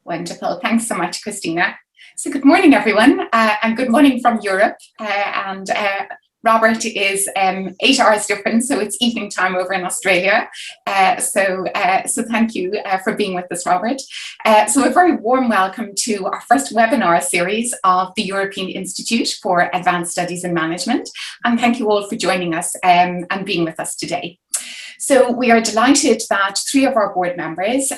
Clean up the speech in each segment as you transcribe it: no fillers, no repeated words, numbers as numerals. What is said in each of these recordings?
Wonderful. Thanks so much, Christina. So good morning, everyone, and good morning from Europe. Robert is 8 hours different, so it's evening time over in Australia. So thank you for being with us, Robert. So a very warm welcome to our first webinar series of the European Institute for Advanced Studies in Management. And thank you all for joining us and being with us today. So we are delighted that 3 of our board members,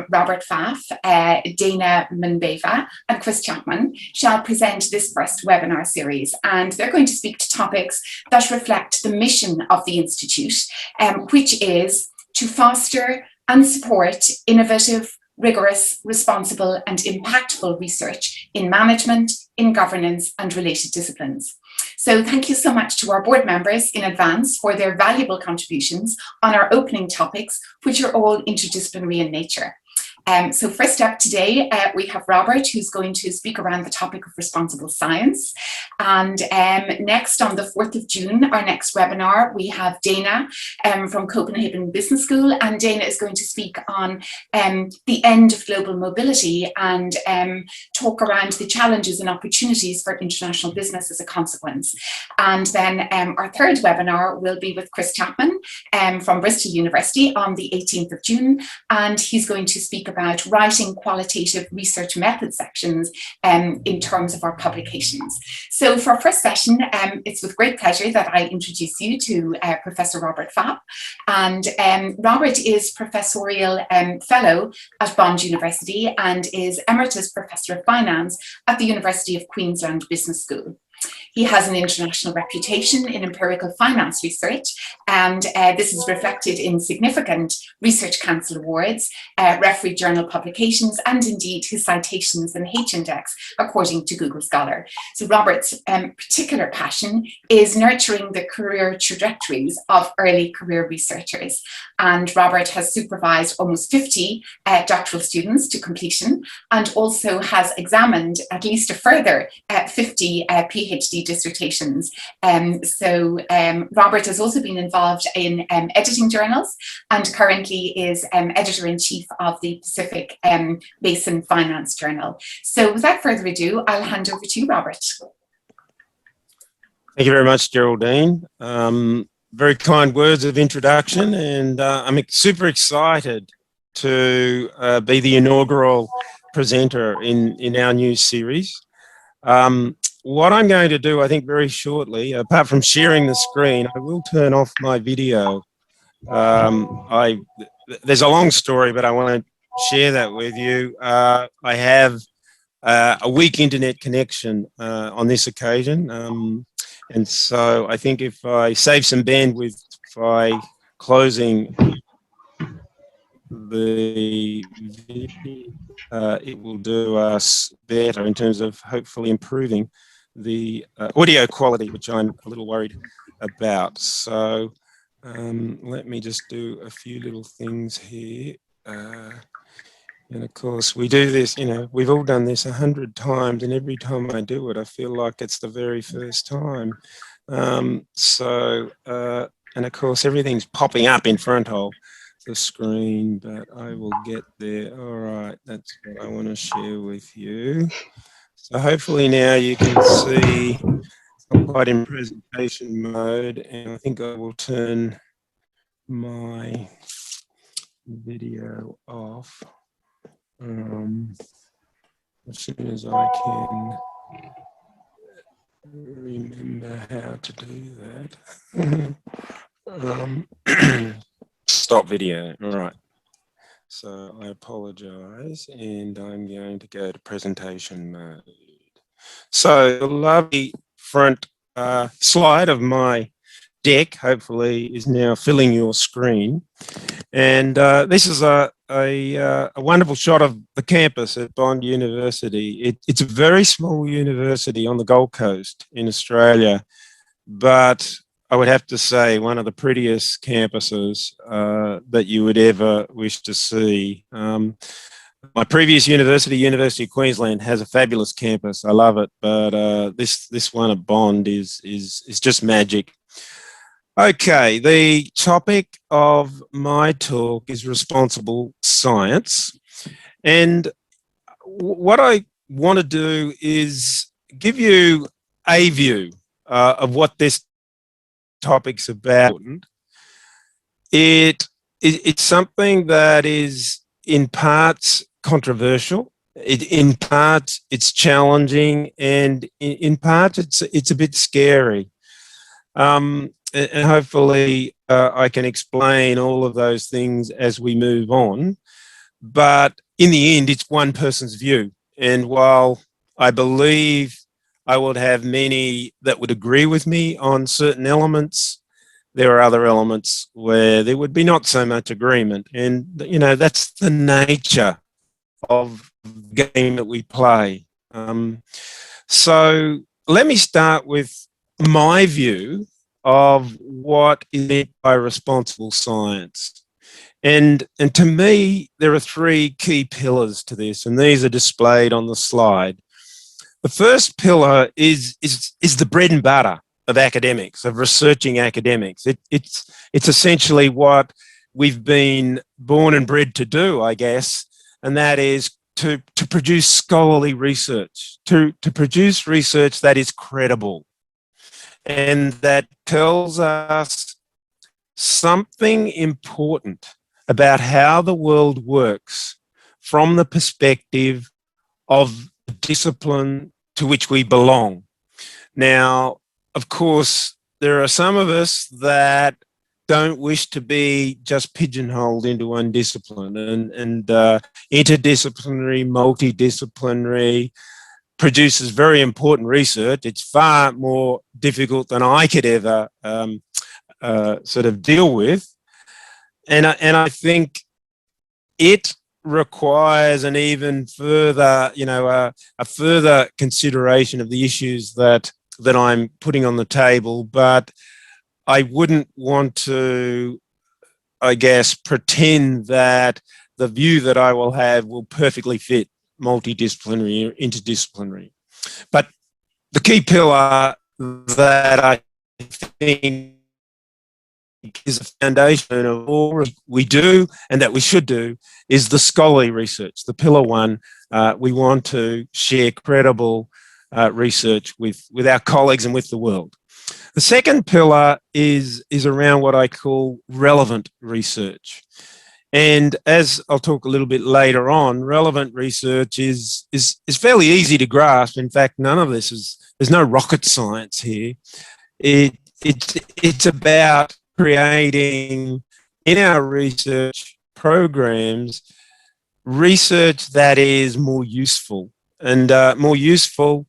Robert FAFF, Dana Munbeva and Chris Chapman, shall present this first webinar series. And they're going to speak to topics that reflect the mission of the Institute, which is to foster and support innovative, rigorous, responsible and impactful research in management, in governance and related disciplines. So thank you so much to our board members in advance for their valuable contributions on our opening topics, which are all interdisciplinary in nature. So first up today, we have Robert, who's going to speak around the topic of responsible science. And next on the 4th of June, our next webinar, we have Dana from Copenhagen Business School. And Dana is going to speak on the end of global mobility and talk around the challenges and opportunities for international business as a consequence. And then our third webinar will be with Chris Chapman from Bristol University on the 18th of June. And he's going to speak about writing qualitative research method sections in terms of our publications. So for our first session, it's with great pleasure that I introduce you to Professor Robert Pfaff. And Robert is Professorial Fellow at Bond University and is Emeritus Professor of Finance at the University of Queensland Business School. He has an international reputation in empirical finance research, and this is reflected in significant Research Council awards, referee journal publications, and indeed his citations in H-Index, according to Google Scholar. So Robert's particular passion is nurturing the career trajectories of early career researchers. And Robert has supervised almost 50 doctoral students to completion, and also has examined at least a further 50 PhD dissertations. Robert has also been involved in editing journals and currently is editor-in-chief of the Pacific Basin Finance Journal. So without further ado, I'll hand over to you, Robert. Thank you very much, Geraldine. Very kind words of introduction, and I'm super excited to be the inaugural presenter in our new series. What I'm going to do, I think, very shortly, apart from sharing the screen, I will turn off my video. There's a long story, but I want to share that with you. I have a weak internet connection on this occasion. And so I think if I save some bandwidth by closing the video, it will do us better in terms of hopefully improving the audio quality, which I'm a little worried about. So let me just do a few little things here. And of course, we do this, we've all done this 100 times, and every time I do it, I feel like it's the very first time. And of course, everything's popping up in front of the screen, but I will get there. All right, that's what I want to share with you. So hopefully now you can see I'm quite in presentation mode, and I think I will turn my video off as soon as I can remember how to do that. Stop video. All right. So I apologize, and I'm going to go to presentation mode. So the lovely front slide of my deck, hopefully, is now filling your screen. And this is a wonderful shot of the campus at Bond University. It's a very small university on the Gold Coast in Australia, but I would have to say one of the prettiest campuses that you would ever wish to see. My previous university, University of Queensland, has a fabulous campus. I love it, but this one at Bond is just magic. Okay, the topic of my talk is responsible science, and what I want to do is give you a view of what this topic's about. It's something that is in parts controversial, in parts it's challenging, and in parts it's a bit scary. And hopefully I can explain all of those things as we move on. But in the end, it's one person's view. And while I believe I would have many that would agree with me on certain elements, there are other elements where there would be not so much agreement. And, you know, that's the nature of the game that we play. So let me start with my view of what is meant by responsible science. And to me, there are three key pillars to this, and these are displayed on the slide. The first pillar is the bread and butter of academics, of researching academics. It's essentially what we've been born and bred to do, I guess, and that is to produce scholarly research, to produce research that is credible and that tells us something important about how the world works from the perspective of the discipline to which we belong. Now, of course, there are some of us that don't wish to be just pigeonholed into one discipline, and interdisciplinary, multidisciplinary produces very important research. It's far more difficult than I could ever sort of deal with. And I think it requires an even further, you know, a further consideration of the issues that I'm putting on the table. But I wouldn't want to, I guess, pretend that the view that I will have will perfectly fit multidisciplinary or interdisciplinary. But the key pillar that I think is a foundation of all we do and that we should do is the scholarly research. The pillar one, we want to share credible research with our colleagues and with the world. The second pillar is around what I call relevant research. And as I'll talk a little bit later on, relevant research is fairly easy to grasp. In fact, none of this there's no rocket science here. It's about creating in our research programs research that is more useful and more useful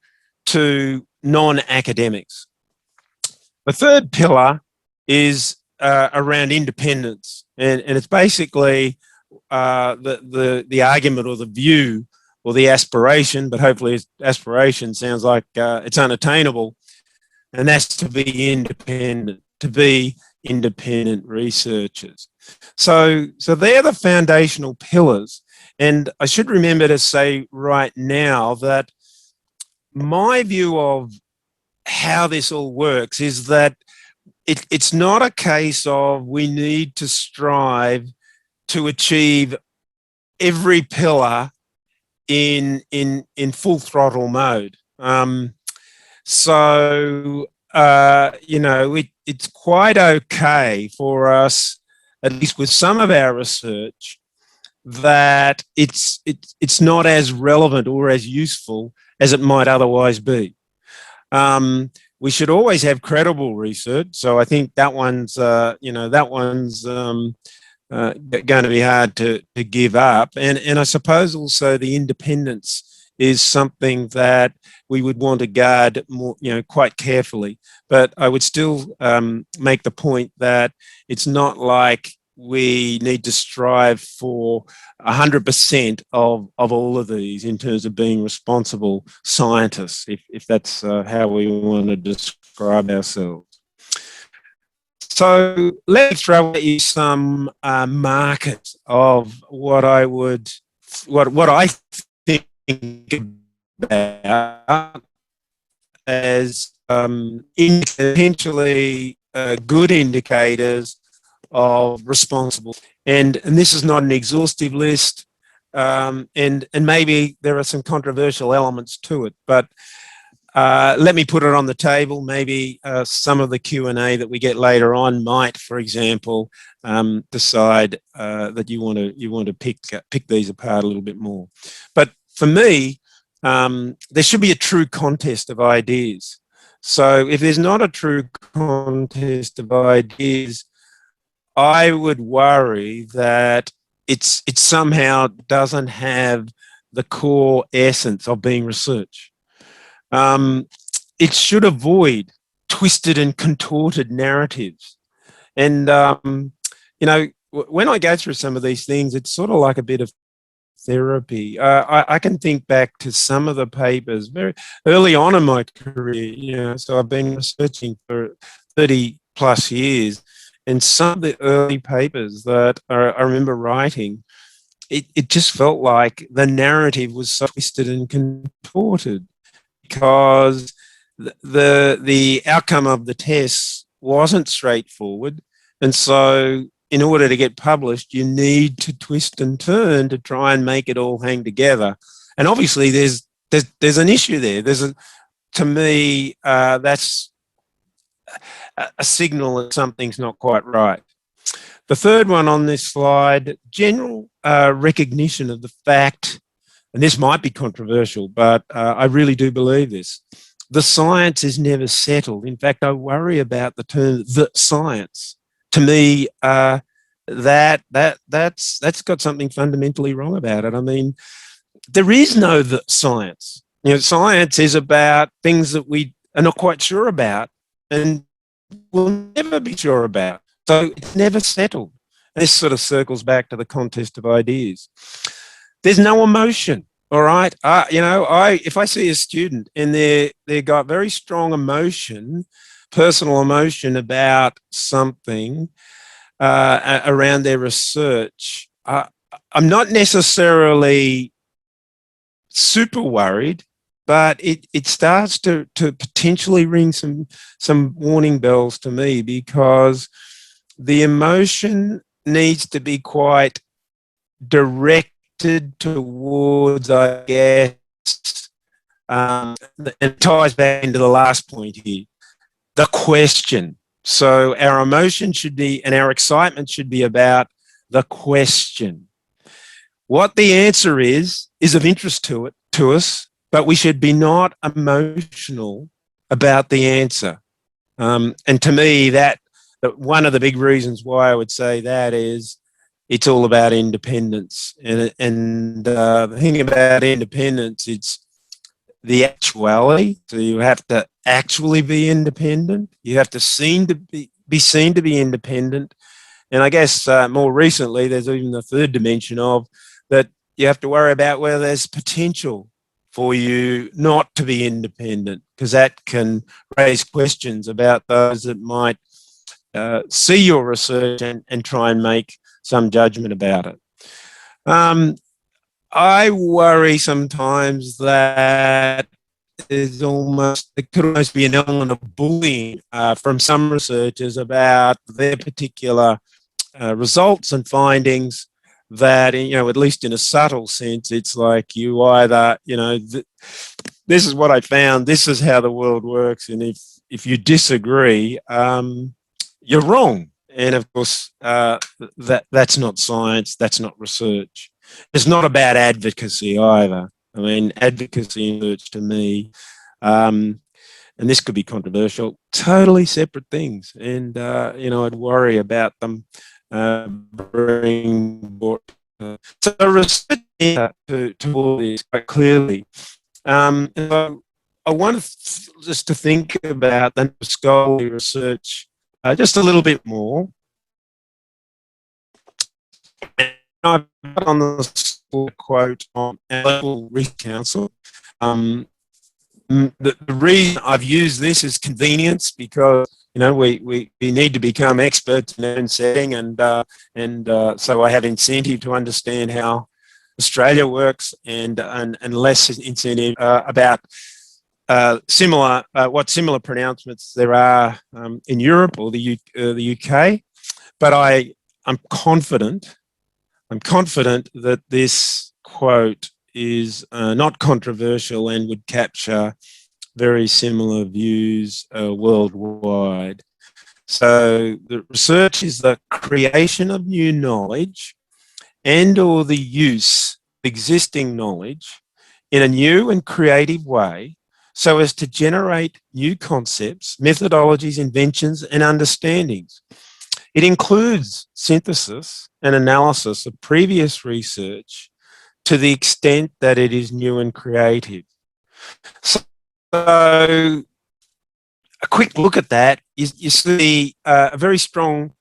to non-academics. The third pillar is around independence, and it's basically the argument or the view or the aspiration, but hopefully aspiration sounds like it's unattainable, and that's to be independent, to be independent researchers. So they're the foundational pillars, and I should remember to say right now that my view of how this all works is that it's not a case of we need to strive to achieve every pillar in full throttle mode. You know, it's quite okay for us, at least with some of our research, that it's not as relevant or as useful as it might otherwise be. We should always have credible research. So I think that one's, going to be hard to give up. And I suppose also the independence is something that we would want to guard more, quite carefully. But I would still make the point that it's not like we need to strive for 100% of all of these in terms of being responsible scientists, if that's how we want to describe ourselves. So let's throw at you some markers of what I think about as potentially good indicators of responsible. And this is not an exhaustive list. and maybe there are some controversial elements to it, but let me put it on the table. Maybe some of the Q&A that we get later on might, for example, decide that you want to pick these apart a little bit more. But for me, there should be a true contest of ideas. So if there's not a true contest of ideas, I would worry that it somehow doesn't have the core essence of being research. It should avoid twisted and contorted narratives. And, you know, when I go through some of these things, it's sort of like a bit of therapy. I can think back to some of the papers very early on in my career, you know, so I've been researching for 30 plus years, and some of the early papers that I remember writing, it just felt like the narrative was so twisted and contorted because the outcome of the tests wasn't straightforward. And so in order to get published, you need to twist and turn to try and make it all hang together. And obviously there's an issue there. To me, that's a signal that something's not quite right. The third one on this slide, general recognition of the fact, and this might be controversial, but I really do believe this. The science is never settled. In fact, I worry about the term "the science." To me, that's got something fundamentally wrong about it. I mean, there is no "the science." You know, science is about things that we are not quite sure about and will never be sure about. So it's never settled. And this sort of circles back to the contest of ideas. There's no emotion. All right. You know, if I see a student and they got very strong emotion, personal emotion about something around their research, I'm not necessarily super worried, but it starts to potentially ring some warning bells to me, because the emotion needs to be quite directed towards, I guess, and it ties back into the last point here, the question. So our emotion should be, and our excitement should be about the question. What the answer is of interest to us, but we should be not emotional about the answer. And to me, that one of the big reasons why I would say that is it's all about independence. And the thing about independence, it's the actuality. So you have to actually be independent. You have to be seen to be independent. And I guess more recently, there's even the third dimension of that you have to worry about whether there's potential for you not to be independent, because that can raise questions about those that might see your research and try and make some judgment about it. I worry sometimes that there could almost be an element of bullying from some researchers about their particular results and findings, that, you know, at least in a subtle sense, it's like you either, you know, this is what I found, this is how the world works, and if you disagree, you're wrong. And of course, that's not science, that's not research. It's not about advocacy either. I mean, advocacy and research to me, and this could be controversial, totally separate things. And, you know, I'd worry about them so research to all this quite clearly. So I want just to think about the scholarly research just a little bit more. And I've got on the quote on our local risk council. The reason I've used this is convenience, because, you know, we need to become experts in our own setting, and so I have incentive to understand how Australia works, and less incentive about what similar pronouncements there are in Europe or the UK. But I'm confident that this quote is not controversial and would capture very similar views worldwide. So the research is the creation of new knowledge and or the use of existing knowledge in a new and creative way so as to generate new concepts, methodologies, inventions, and understandings. It includes synthesis and analysis of previous research to the extent that it is new and creative. So a quick look at that is you see a very strong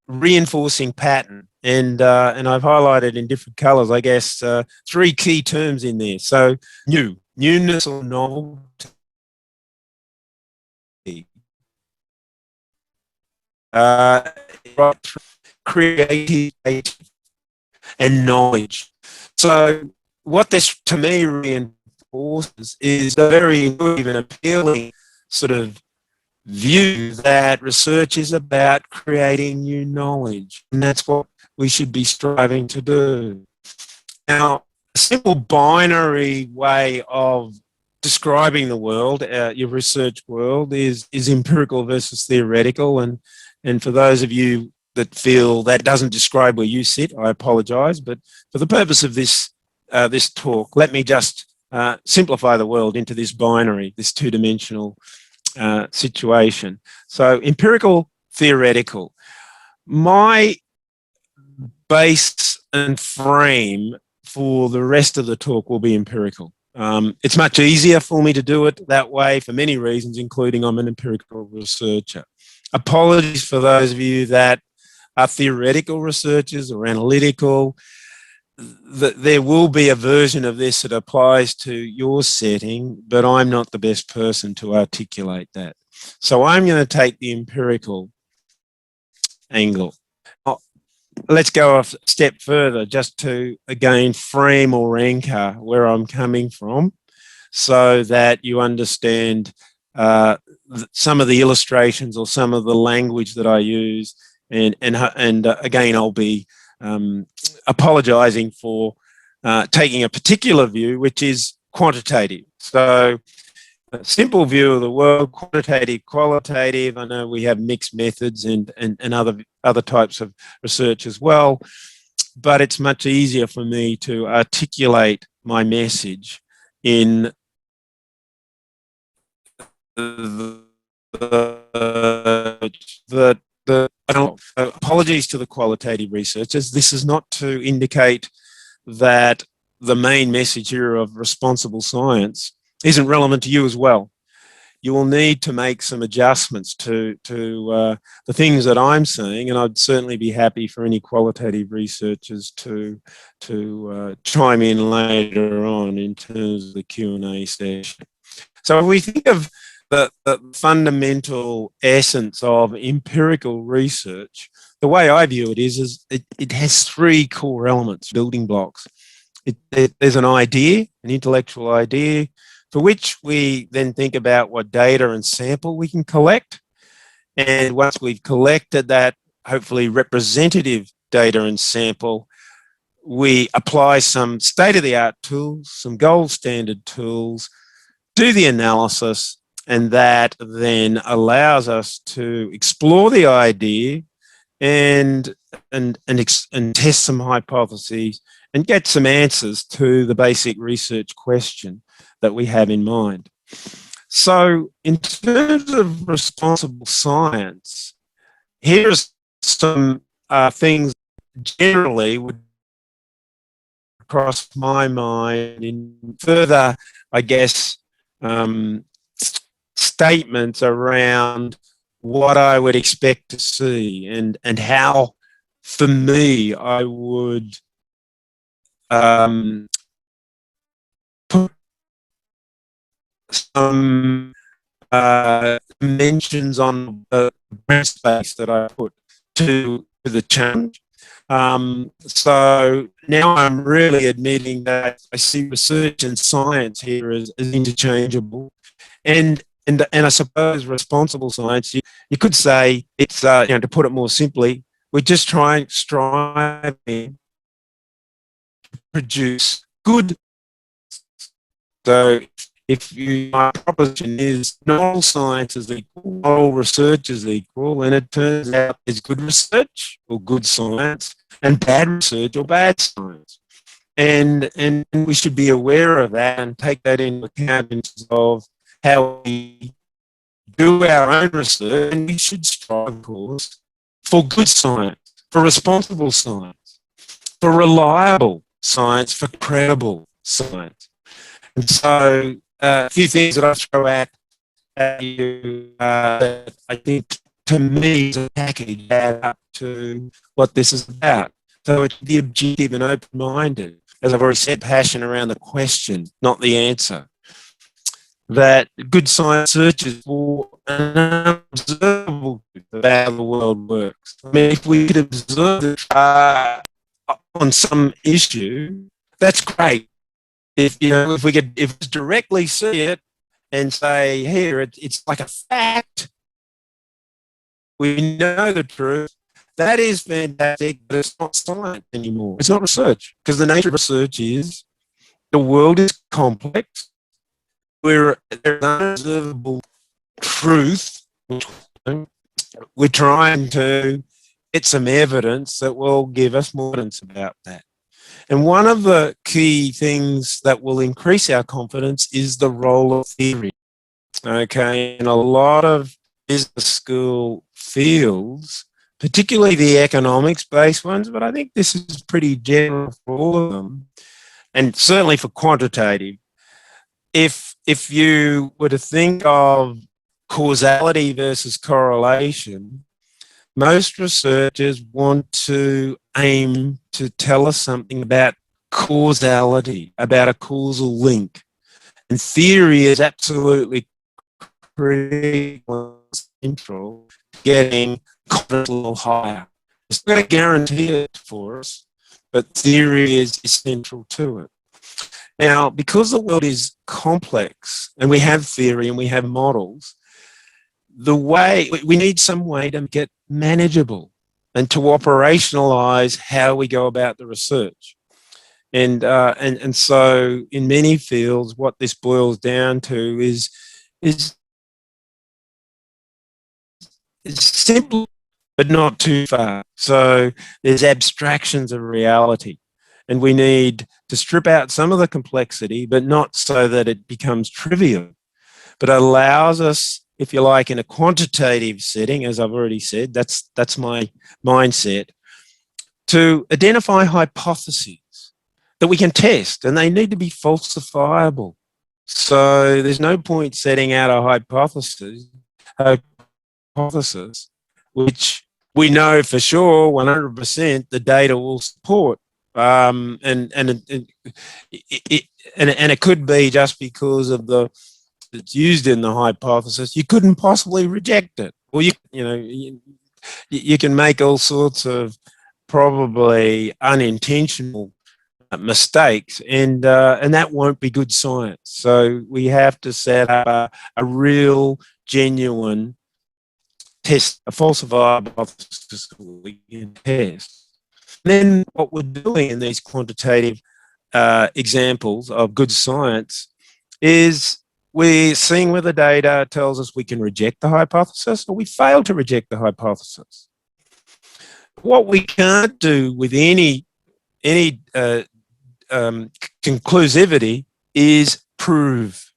reinforcing pattern, and I've highlighted in different colours, I guess, three key terms in there. So newness or novelty, creativity, and knowledge. So what this to me reinforces is a very intuitive and appealing sort of view that research is about creating new knowledge, and that's what we should be striving to do. Now, a simple binary way of describing the world, your research world, is empirical versus theoretical, and for those of you that feel that doesn't describe where you sit, I apologise, but for the purpose of this this talk, let me just simplify the world into this binary, this two-dimensional situation. So empirical, theoretical. My base and frame for the rest of the talk will be empirical. It's much easier for me to do it that way for many reasons, including I'm an empirical researcher. Apologies for those of you that are theoretical researchers or analytical. There will be a version of this that applies to your setting, but I'm not the best person to articulate that. So I'm going to take the empirical angle. Let's go a step further just to, again, frame or anchor where I'm coming from so that you understand some of the illustrations or some of the language that I use. And again, I'll be apologising for taking a particular view, which is quantitative. So a simple view of the world, quantitative, qualitative. I know we have mixed methods and other types of research as well, but it's much easier for me to articulate my message in apologies to the qualitative researchers. This is not to indicate that the main message here of responsible science isn't relevant to you as well. You will need to make some adjustments to the things that I'm saying, and I'd certainly be happy for any qualitative researchers to chime in later on in terms of the Q&A session. So if we think of the fundamental essence of empirical research, the way I view it is it has three core elements, building blocks. There's an idea, an intellectual idea, for which we then think about what data and sample we can collect. And once we've collected that, hopefully representative data and sample, we apply some state-of-the-art tools, some gold standard tools, do the analysis, and that then allows us to explore the idea and test some hypotheses and get some answers to the basic research question that we have in mind. So in terms of responsible science, here's some things generally would cross my mind in further, I guess, statements around what I would expect to see and how, for me, I would put some dimensions on the brain space that I put to the challenge. So now I'm really admitting that I see research and science here as interchangeable, and I suppose responsible science, you could say it's to put it more simply, we're just striving to produce good. So if my proposition is not all science is equal, not all research is equal, and it turns out there's good research or good science and bad research or bad science. And we should be aware of that and take that into account in terms of how we do our own research, and we should strive, of course, for good science, for responsible science, for reliable science, for credible science. And so a few things that I throw at you that I think to me as a package add up to what this is about. So it's the objective and open-minded. As I've already said, passion around the question, not the answer. That good science searches for an observable truth about how the world works. I mean, if we could observe it on some issue, that's great. If we could directly see it and say, here, it's like a fact, we know the truth, that is fantastic, but it's not science anymore. It's not research, because the nature of research is the world is complex, where there's unobservable truth. We're trying to get some evidence that will give us more evidence about that. And one of the key things that will increase our confidence is the role of theory. Okay, in a lot of business school fields, particularly the economics-based ones, but I think this is pretty general for all of them, and certainly for quantitative. If you were to think of causality versus correlation, most researchers want to aim to tell us something about causality, about a causal link. And theory is absolutely critical and central to getting confidence a little higher. It's not going to guarantee it for us, but theory is essential to it. Now, because the world is complex and we have theory and we have models, we need some way to make it manageable and to operationalize how we go about the research. And so in many fields, what this boils down to is simple, but not too far. So there's abstractions of reality. And we need to strip out some of the complexity, but not so that it becomes trivial, but allows us, if you like, in a quantitative setting, as I've already said, that's my mindset, to identify hypotheses that we can test, and they need to be falsifiable. So there's no point setting out a hypothesis which we know for sure 100% the data will support. And it could be just because of it's used in the hypothesis, you couldn't possibly reject it. Or you can make all sorts of probably unintentional mistakes, and that won't be good science. So we have to set up a real, genuine test, a falsifiable hypothesis that we can test. And then what we're doing in these quantitative examples of good science is we're seeing whether data tells us we can reject the hypothesis or we fail to reject the hypothesis. What we can't do with any conclusivity is prove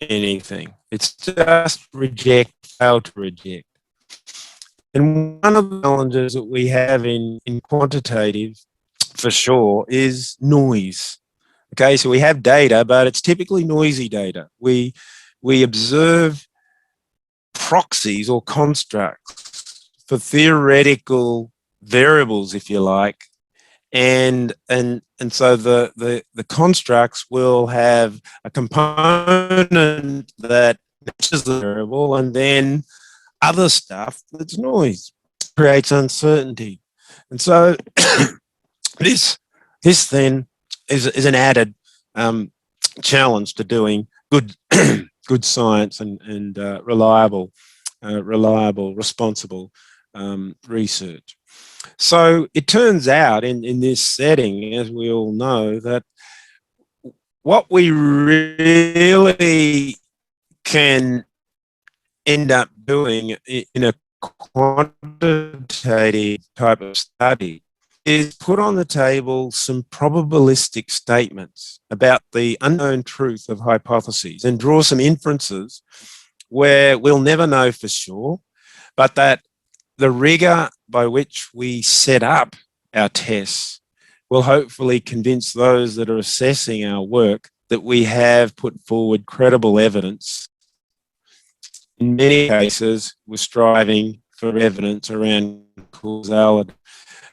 anything. It's just reject, fail to reject. And one of the challenges that we have in quantitative, for sure, is noise. Okay, so we have data, but it's typically noisy data. We observe proxies or constructs for theoretical variables, if you like, and so the constructs will have a component that matches the variable, and then other stuff that's noise, creates uncertainty. And so this then is an added challenge to doing good good science and reliable, responsible research. So it turns out in this setting, as we all know, that what we really can end up doing in a quantitative type of study is put on the table some probabilistic statements about the unknown truth of hypotheses and draw some inferences where we'll never know for sure, but that the rigor by which we set up our tests will hopefully convince those that are assessing our work that we have put forward credible evidence. In many cases, we're striving for evidence around causality.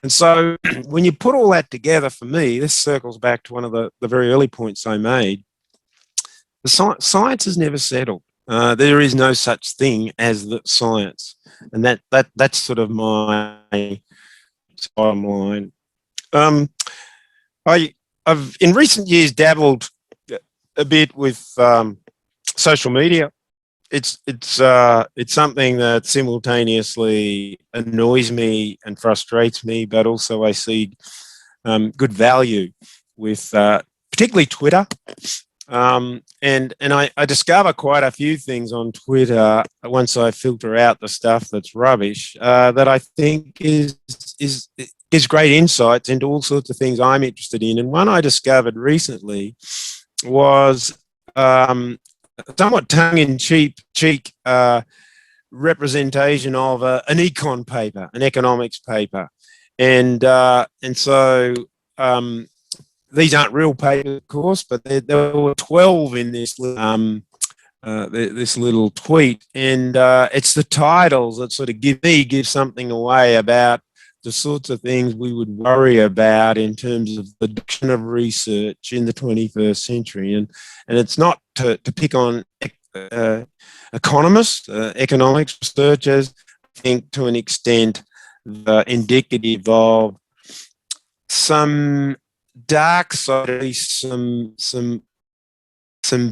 And so when you put all that together, for me, this circles back to one of the very early points I made. The science has never settled. There is no such thing as the science. And that's sort of my bottom line. I've in recent years dabbled a bit with social media. It's something that simultaneously annoys me and frustrates me, but also I see good value with particularly Twitter. And I discover quite a few things on Twitter once I filter out the stuff that's rubbish that I think is great insights into all sorts of things I'm interested in. And one I discovered recently was somewhat tongue-in-cheek representation of an econ paper, an economics paper, and so these aren't real papers, of course, but there were 12 in this little tweet, and it's the titles that sort of give something away about the sorts of things we would worry about in terms of the adoption of research in the 21st century. And it's not to pick on economists, economics researchers, I think to an extent indicative of some dark side, some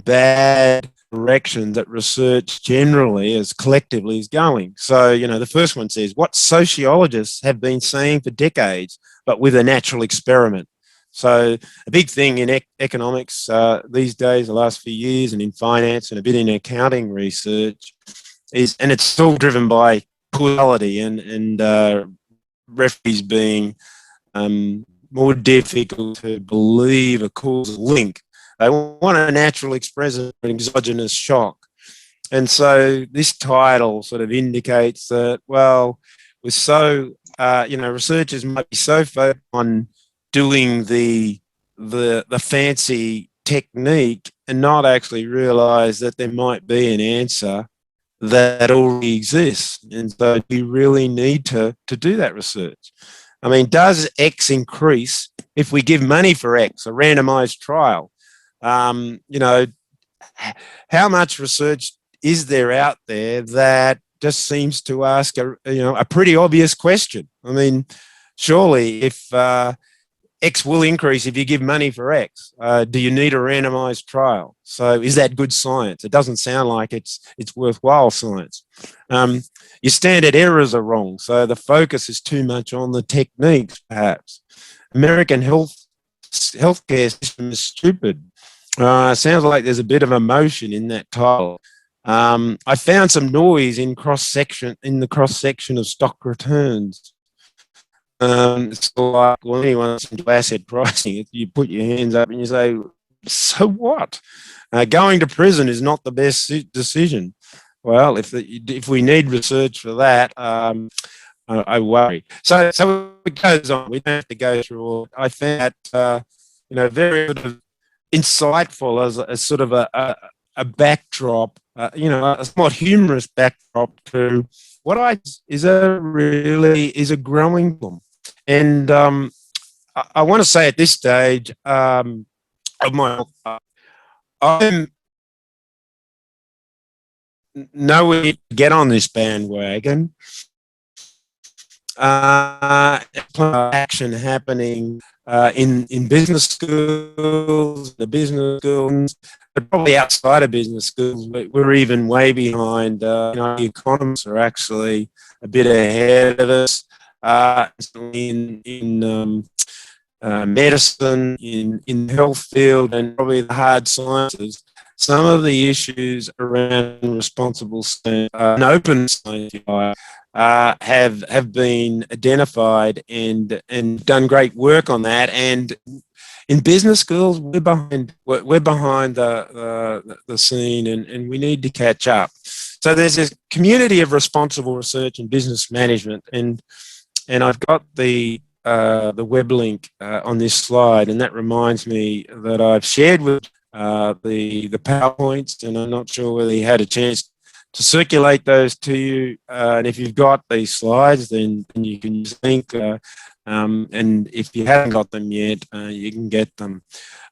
bad direction that research generally as collectively is going. So, the first one says what sociologists have been saying for decades, but with a natural experiment. So a big thing in economics these days, the last few years, and in finance and a bit in accounting research is, and it's all driven by causality and referees being more difficult to believe a causal link. They want a natural expression, an exogenous shock. And so this title sort of indicates that, well, we're so, researchers might be so focused on doing the fancy technique and not actually realize that there might be an answer that already exists. And so we really need to do that research. I mean, does X increase if we give money for X, a randomized trial? How much research is there out there that just seems to ask a pretty obvious question? I mean, surely if X will increase if you give money for X, do you need a randomized trial? So is that good science? It doesn't sound like it's worthwhile science. Your standard errors are wrong, so the focus is too much on the techniques, perhaps. American healthcare system is stupid. Sounds like there's a bit of emotion in that title. I found some noise in the cross-section of stock returns. It's like, well, anyone that's into asset pricing, you put your hands up and you say, so what? Going to prison is not the best decision. Well, if we need research for that, I worry. So it goes on. We don't have to go through all. I found that, very sort of insightful as sort of a backdrop, a somewhat humorous backdrop to what is a growing problem. And I want to say at this stage of my I'm nowhere to get on this bandwagon. Action happening in business schools, but probably outside of business schools, we're even way behind. The economists are actually a bit ahead of us. In medicine, in the health field, and probably the hard sciences, some of the issues around responsible science and open science have been identified and done great work on that. And in business schools, we're behind the scene, and we need to catch up. So there's this community of responsible research and business management, and I've got the web link on this slide, and that reminds me that I've shared with the PowerPoints, and I'm not sure whether you had a chance to circulate those to you. And if you've got these slides, then you can use the link. And if you haven't got them yet, you can get them.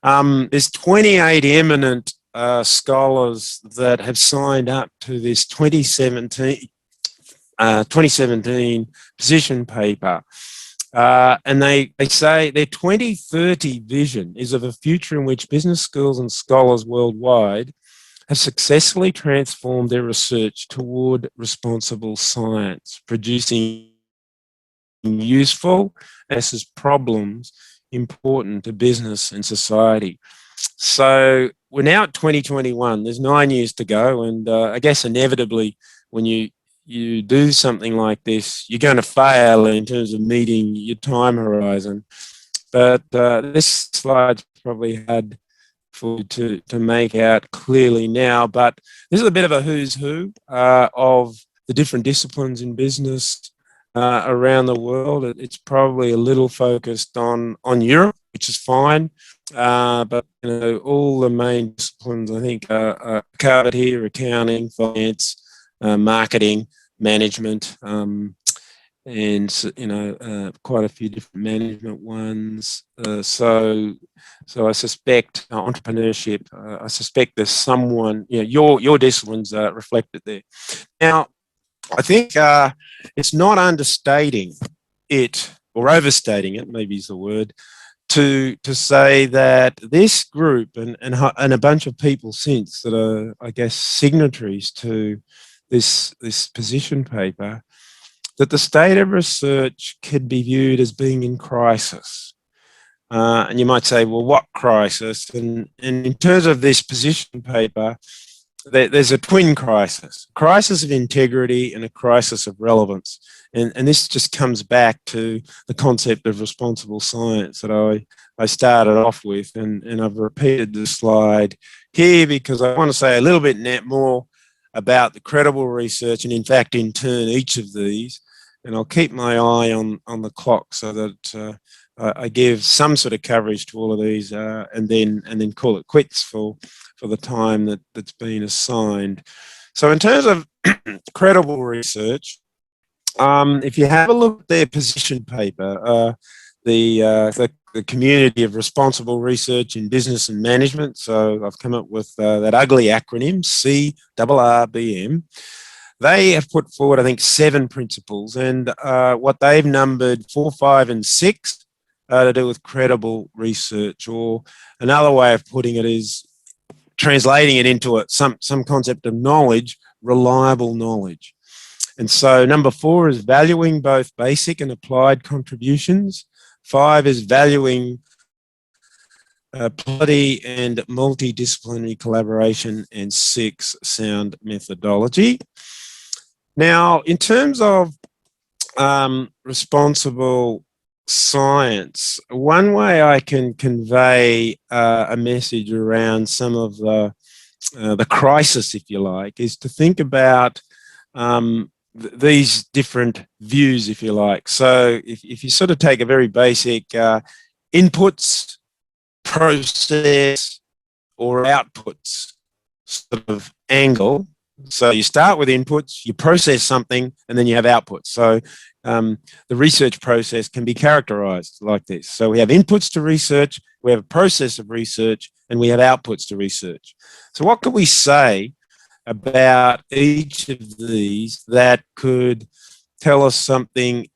There's 28 eminent scholars that have signed up to this 2017 position paper. And they say their 2030 vision is of a future in which business schools and scholars worldwide have successfully transformed their research toward responsible science, producing useful as problems important to business and society. So we're now at 2021. There's 9 years to go, and I guess inevitably, when you do something like this, you're going to fail in terms of meeting your time horizon. But this slide's probably hard for you to make out clearly now, but this is a bit of a who's who of the different disciplines in business around the world. It's probably a little focused on Europe, which is fine, but all the main disciplines I think are covered here: accounting, finance, marketing, management, and quite a few different management ones. So I suspect entrepreneurship. I suspect there's someone. Your disciplines are reflected there. Now, I think it's not understating it or overstating it, maybe is the word, to say that this group and a bunch of people since that are, I guess, signatories to this position paper, that the state of research could be viewed as being in crisis. And you might say, well, what crisis? And in terms of this position paper, there's a twin crisis of integrity and a crisis of relevance. And this just comes back to the concept of responsible science that I started off with. And I've repeated the slide here because I want to say a little bit more about the credible research, and in fact, in turn, each of these. And I'll keep my eye on the clock so that I give some sort of coverage to all of these, and then call it quits for the time that's been assigned. So in terms of credible research, if you have a look at their position paper, the community of responsible research in business and management, so I've come up with that ugly acronym, CRRBM. They have put forward, I think, 7 principles, and what they've numbered 4, 5, and 6 to do with credible research, or another way of putting it is translating it into some concept of knowledge, reliable knowledge. And so number 4 is valuing both basic and applied contributions. 5 is valuing plurality and multidisciplinary collaboration, and 6, sound methodology. Now, in terms of responsible science, one way I can convey a message around some of the crisis, if you like, is to think about these different views, if you like. So if you sort of take a very basic inputs, process, or outputs sort of angle. So you start with inputs, you process something, and then you have outputs. So the research process can be characterized like this. So we have inputs to research, we have a process of research, and we have outputs to research. So what could we say about each of these that could tell us something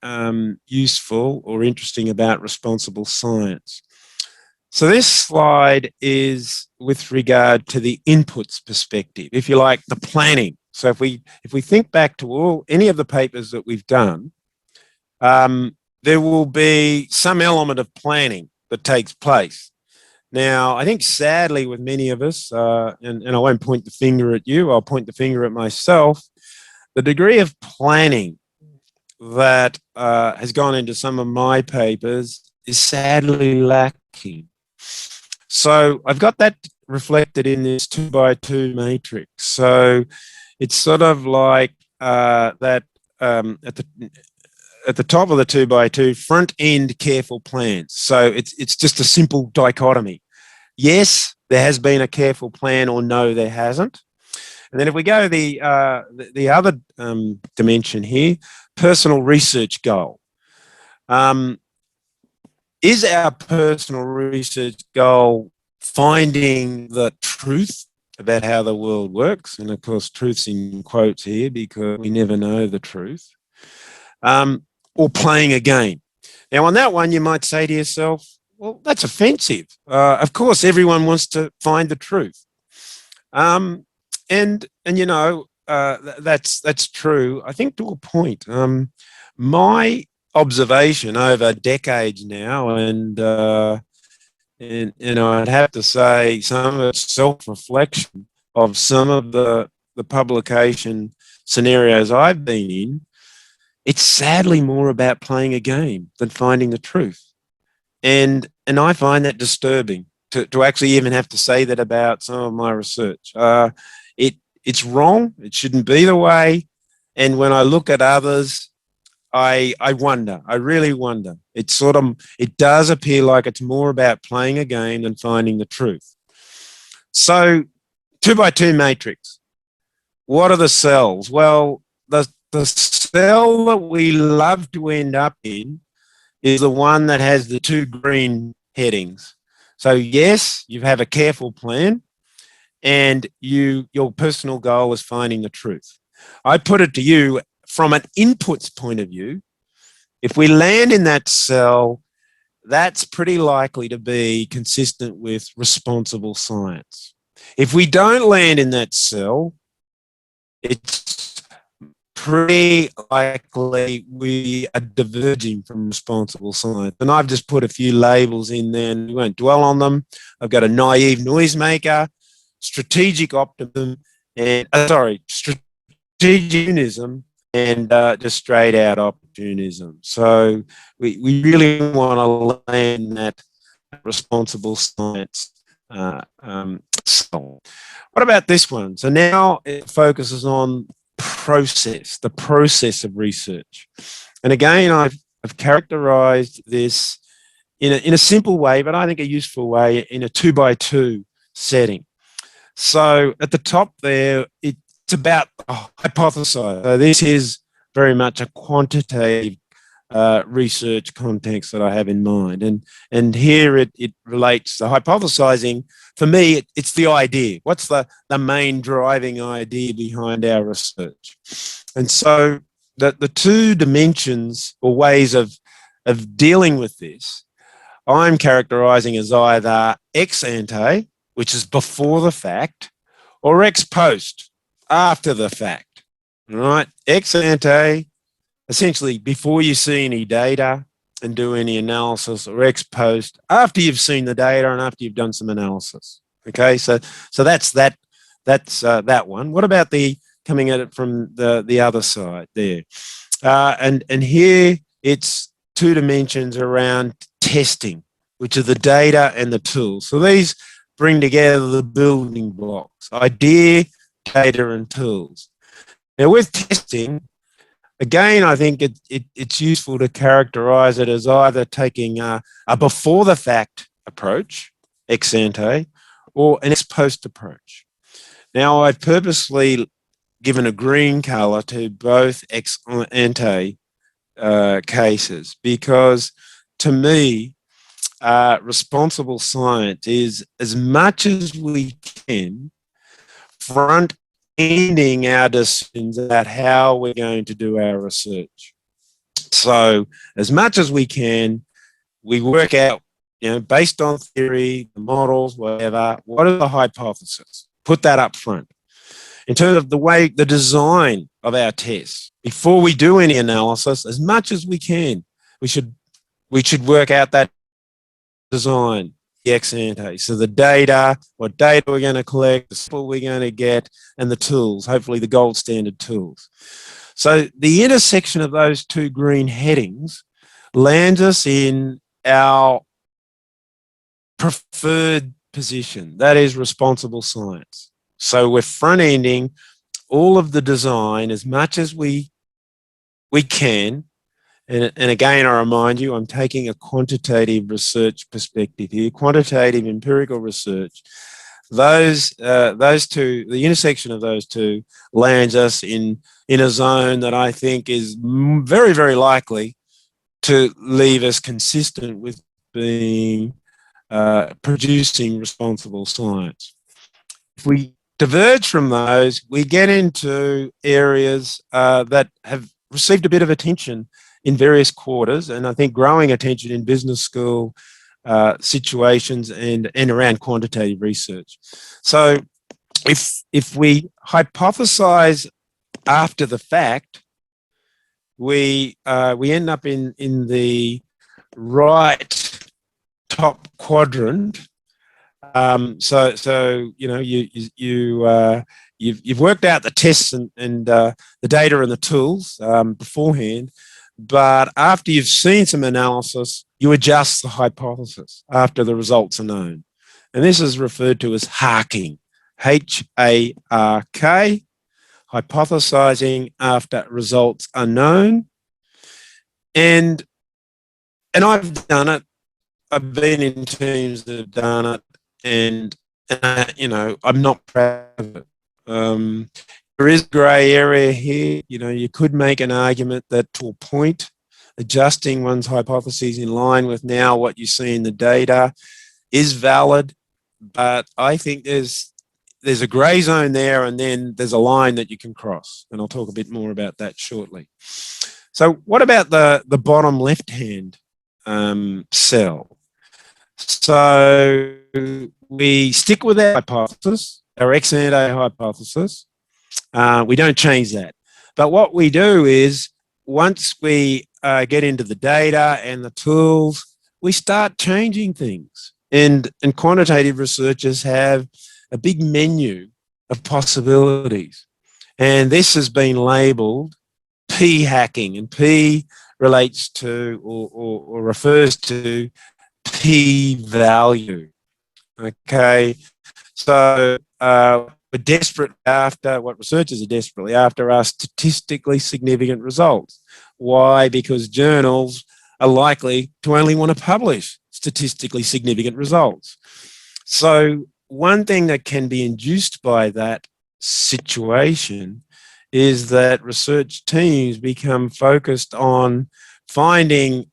useful or interesting about responsible science? So this slide is with regard to the inputs perspective, if you like, the planning. So if we think back to any of the papers that we've done, there will be some element of planning that takes place. Now, I think sadly with many of us, and I won't point the finger at you, I'll point the finger at myself, the degree of planning that has gone into some of my papers is sadly lacking. So I've got that reflected in this 2x2 matrix. So it's sort of like that at the top of the 2x2, front end careful plans. So it's just a simple dichotomy. Yes, there has been a careful plan, or no, there hasn't. And then if we go the other dimension here, personal research goal. Is our personal research goal finding the truth about how the world works? And of course, truth's in quotes here because we never know the truth. Or playing a game. Now, on that one, you might say to yourself, well, that's offensive. Of course, everyone wants to find the truth. And you know, that's true, I think, to a point. My observation over decades now, and I'd have to say some of it's self-reflection of some of the publication scenarios I've been in, it's sadly more about playing a game than finding the truth. And I find that disturbing to actually even have to say that about some of my research. It's wrong. It shouldn't be the way. And when I look at others, I wonder. I really wonder. It does appear like it's more about playing a game than finding the truth. So 2x2 matrix. What are the cells? Well, the cell that we love to end up in is the one that has the two green headings. So yes, you have a careful plan, and your personal goal is finding the truth. I put it to you from an inputs point of view. If we land in that cell, that's pretty likely to be consistent with responsible science. If we don't land in that cell, it's pretty likely we are diverging from responsible science. And I've just put a few labels in there and we won't dwell on them. I've got a naive noisemaker, strategic optimism, and strategicism, and just straight out opportunism. So we really want to land that responsible science. What about this one? So now it focuses on the process of research. And again, I've characterized this in a simple way, but I think a useful way, in a 2x2 setting. So at the top there, it's about hypothesize. So this is very much a quantitative research context that I have in mind. And here it relates to hypothesizing. For me, it's the idea. What's the main driving idea behind our research? And so the two dimensions or ways of dealing with this, I'm characterizing as either ex ante, which is before the fact, or ex post, after the fact. Right? Ex ante, essentially before you see any data and do any analysis, or ex post, after you've seen the data and after you've done some analysis. Okay, so that's that one. What about the coming at it from the other side there? And here it's two dimensions around testing, which are the data and the tools. So these bring together the building blocks: idea, data, and tools. Now with testing, again, I think it's useful to characterize it as either taking a before the fact approach, ex ante, or an ex post approach. Now, I've purposely given a green color to both ex ante cases because, to me, responsible science is, as much as we can, front ending our decisions about how we're going to do our research. So as much as we can, we work out, based on theory, the models, whatever, what are the hypotheses? Put that up front. In terms of the design of our tests, before we do any analysis, as much as we can, we should work out that design, the ex ante. So the data, what data we're going to collect, the sample we're going to get, and the tools, hopefully the gold standard tools. So the intersection of those two green headings lands us in our preferred position, that is responsible science. So we're front-ending all of the design as much as we can. And again, I remind you, I'm taking a quantitative research perspective here, quantitative empirical research. Those two, the intersection of those two lands us in a zone that I think is very, very likely to leave us consistent with being producing responsible science. If we diverge from those, we get into areas that have received a bit of attention in various quarters, and I think growing attention in business school situations and around quantitative research. So if we hypothesize after the fact, we end up in the right top quadrant. So you know you've worked out the tests and the data and the tools beforehand, but after you've seen some analysis, you adjust the hypothesis after the results are known, and this is referred to as harking, H-A-R-K, hypothesizing after results are known, and I've done it. I've been in teams that have done it, and you know, I'm not proud of it. There is grey area here. You know, you could make an argument that to a point, adjusting one's hypotheses in line with now what you see in the data is valid, but I think there's a grey zone there, and then there's a line that you can cross, and I'll talk a bit more about that shortly. So what about the bottom left-hand cell? So we stick with our hypothesis, our ex ante hypothesis. We don't change that. But what we do is once we get into the data and the tools, we start changing things. And quantitative researchers have a big menu of possibilities. And this has been labelled P hacking, and P relates to or refers to p-value. Okay, so we're desperate after, what researchers are desperately after are statistically significant results. Why? Because journals are likely to only want to publish statistically significant results. So one thing that can be induced by that situation is that research teams become focused on finding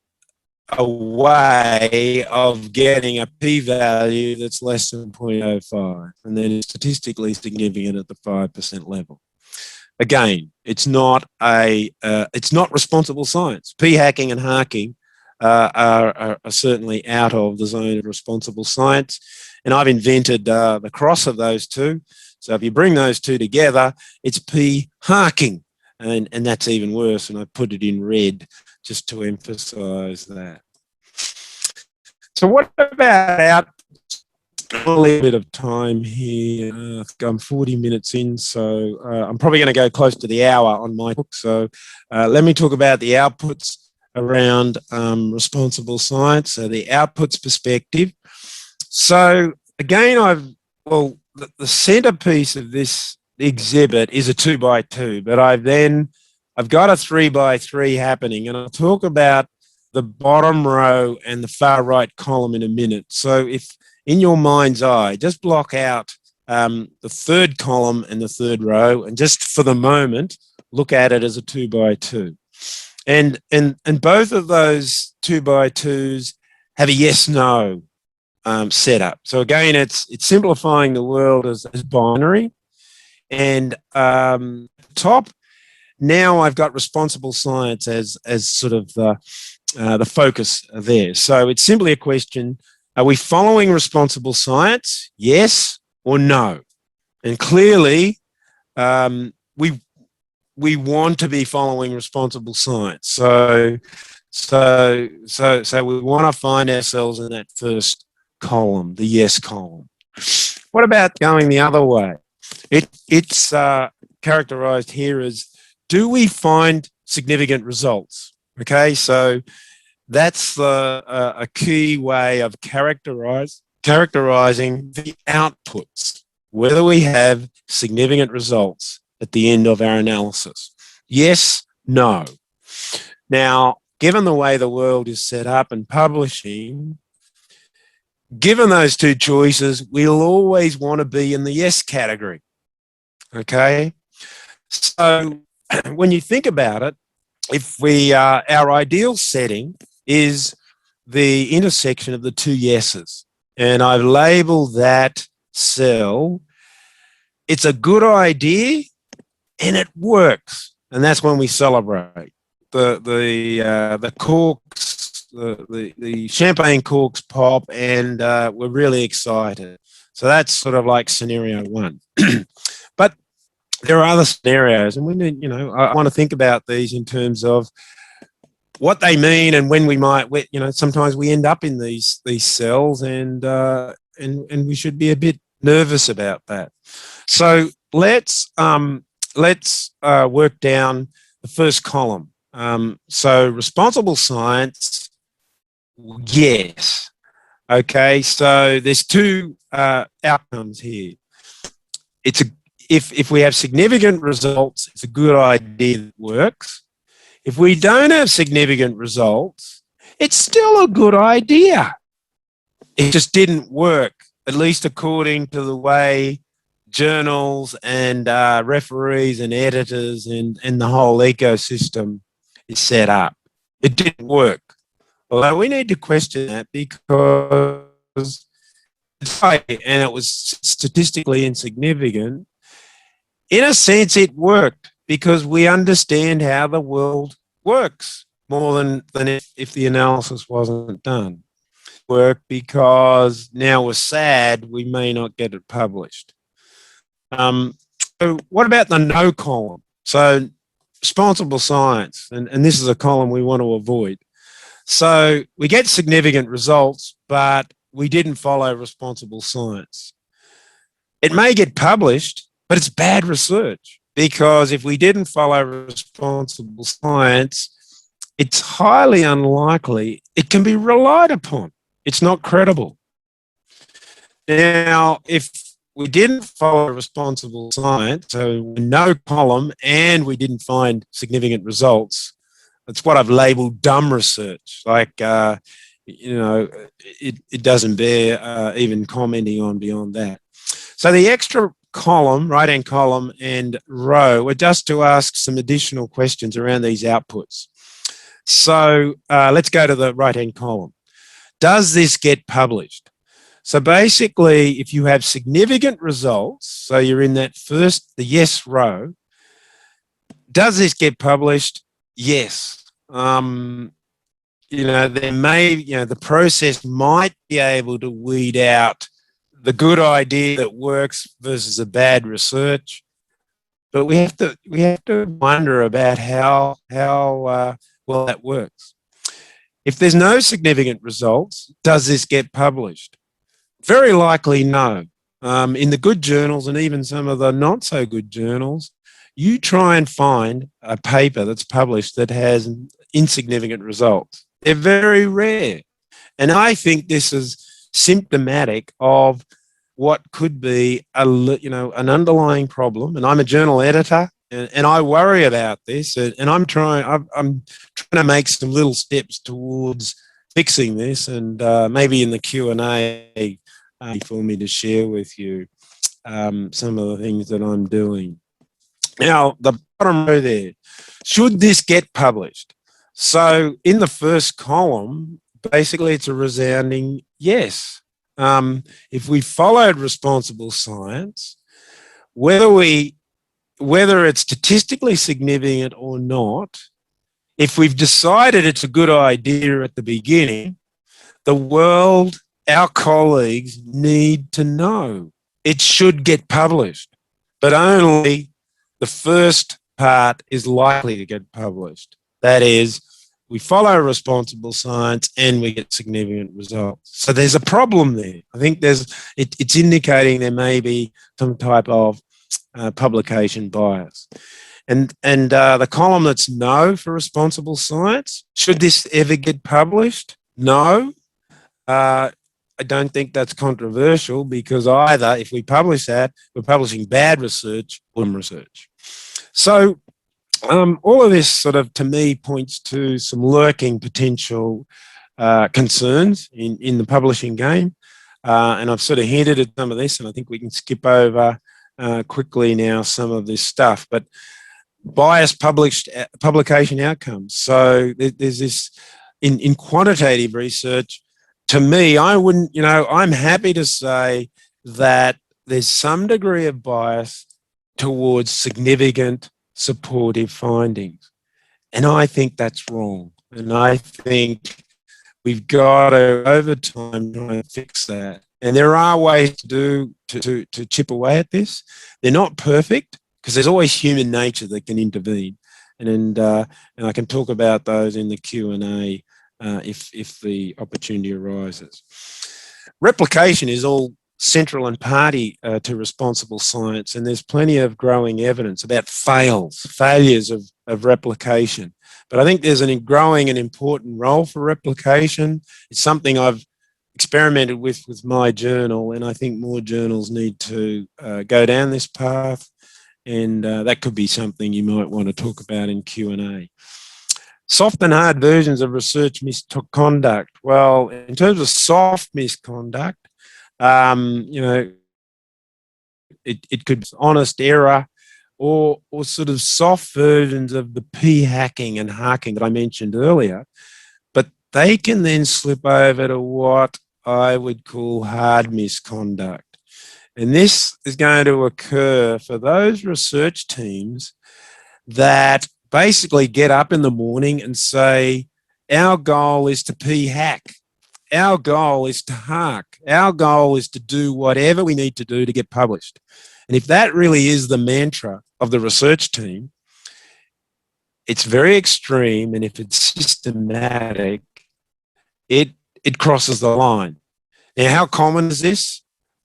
a way of getting a p-value that's less than 0.05 and then statistically significant at the 5% level. Again, it's not responsible science. P-hacking and harking are certainly out of the zone of responsible science, and I've invented the cross of those two. So if you bring those two together, it's p-harking, and that's even worse, and I put it in red just to emphasize that. So what about a little bit of time here? I'm 40 minutes in, so I'm probably going to go close to the hour on my book. So let me talk about the outputs around responsible science, so the outputs perspective. So again, the centerpiece of this exhibit is a 2x2, but I've got a 3x3 happening, and I'll talk about the bottom row and the far right column in a minute. So if in your mind's eye, just block out the third column and the third row, and just for the moment, look at it as a 2x2. And both of those 2x2s have a yes/no setup. So again, it's simplifying the world as binary. And top, now I've got responsible science as sort of the focus there. So it's simply a question: are we following responsible science? Yes or no? And clearly, we want to be following responsible science. So So we want to find ourselves in that first column, the yes column. What about going the other way? It's characterized here as, do we find significant results? Okay, so that's a key way of characterizing the outputs, whether we have significant results at the end of our analysis. Yes, no. Now, given the way the world is set up and publishing, given those two choices, we'll always want to be in the yes category. Okay? So when you think about it, if our ideal setting is the intersection of the two yeses, and I've labeled that cell, it's a good idea and it works. And that's when we celebrate. The corks, the champagne corks pop, and we're really excited. So that's sort of like scenario one. But there are other scenarios, and we need, I want to think about these in terms of what they mean and when we might, sometimes we end up in these cells, and we should be a bit nervous about that. So let's work down the first column. So responsible science, yes. Okay, so there's two outcomes here. If we have significant results, it's a good idea that works. If we don't have significant results, it's still a good idea. It just didn't work, at least according to the way journals and referees and editors and the whole ecosystem is set up. It didn't work. Although we need to question that, because and it was statistically insignificant. In a sense, it worked because we understand how the world works more than if the analysis wasn't done. Work because now we're sad we may not get it published. So what about the no column? So responsible science, and this is a column we want to avoid. So we get significant results, but we didn't follow responsible science. It may get published, but it's bad research, because if we didn't follow responsible science, it's highly unlikely it can be relied upon. It's not credible. Now, if we didn't follow responsible science, so no column, and we didn't find significant results, it's what I've labeled dumb research. Like, it doesn't bear even commenting on beyond that. So the extra column, right-hand column and row, were just to ask some additional questions around these outputs. So let's go to the right-hand column. Does this get published? So basically, if you have significant results, so you're in that first, the yes row, does this get published? Yes. There may, the process might be able to weed out the good idea that works versus the bad research, but we have to wonder about how well that works. If there's no significant results, does this get published? Very likely no. In the good journals and even some of the not so good journals, you try and find a paper that's published that has insignificant results. They're very rare. And I think this is symptomatic of what could be an underlying problem. And I'm a journal editor, and I worry about this, and I'm trying to make some little steps towards fixing this, and maybe in the Q&A for me to share with you some of the things that I'm doing. Now, the bottom row there, should this get published? So in the first column, basically it's a resounding yes. If we followed responsible science, whether it's statistically significant or not, if we've decided it's a good idea at the beginning, the world, our colleagues, need to know. It should get published, but only the first part is likely to get published. That is, we follow responsible science, and we get significant results. So there's a problem there. I think it's indicating there may be some type of publication bias. And the column that's no for responsible science, should this ever get published? No. I don't think that's controversial, because either if we publish that, we're publishing bad research or research. So all of this sort of, to me, points to some lurking potential concerns in the publishing game. And I've sort of hinted at some of this, and I think we can skip over quickly now some of this stuff. But biased publication outcomes. So there's this, in quantitative research, to me, I'm happy to say that there's some degree of bias towards significant supportive findings. And I think that's wrong. And I think we've got to, over time, try and fix that. And there are ways to chip away at this. They're not perfect, because there's always human nature that can intervene. And I can talk about those in the Q&A if the opportunity arises. Replication is all central and party to responsible science, and there's plenty of growing evidence about failures of replication. But I think there's a growing and important role for replication. It's something I've experimented with my journal, and I think more journals need to go down this path, and that could be something you might want to talk about in Q&A. Soft and hard versions of research misconduct. Well, in terms of soft misconduct, it could be honest error, or sort of soft versions of the p-hacking and hacking that I mentioned earlier, but they can then slip over to what I would call hard misconduct. And this is going to occur for those research teams that basically get up in the morning and say, our goal is to p-hack. Our goal is to hack. Our goal is to do whatever we need to do to get published. And if that really is the mantra of the research team, it's very extreme. And if it's systematic, it crosses the line. Now, how common is this?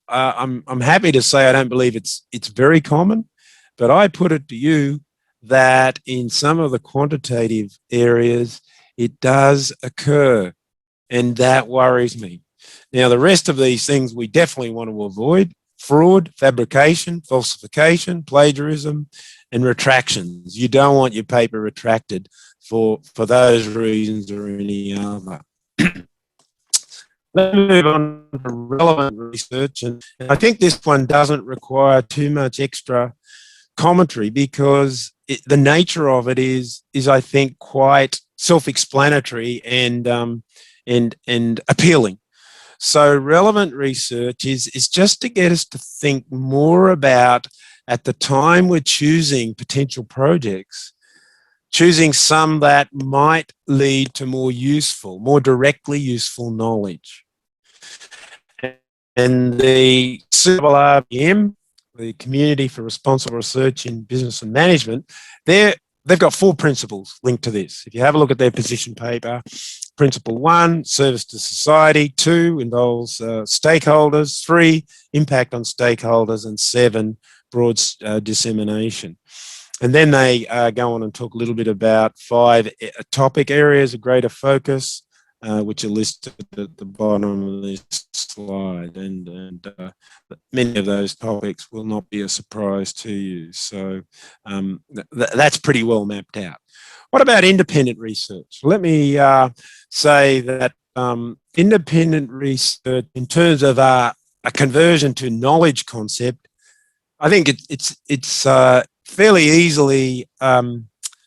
I'm happy to say I don't believe it's very common, but I put it to you that in some of the quantitative areas, it does occur, and that worries me. Now, the rest of these things we definitely want to avoid: fraud, fabrication, falsification, plagiarism, and retractions. You don't want your paper retracted for those reasons or any other. Let's move on to relevant research, and I think this one doesn't require too much extra commentary, because the nature of it is I think quite self-explanatory and appealing. So relevant research is just to get us to think more about, at the time we're choosing potential projects, choosing some that might lead to more directly useful knowledge. And the CRRBM, the Community for Responsible Research in Business and Management, they've got 4 principles linked to this. If you have a look at their position paper, principle 1, service to society; 2, involves stakeholders; 3, impact on stakeholders; and 7, broad dissemination. And then they go on and talk a little bit about 5 topic areas of greater focus, which are listed at the bottom of this slide, and many of those topics will not be a surprise to you. So that's pretty well mapped out. What about independent research? Let me say that independent research, in terms of a conversion to knowledge concept, I think it's fairly easily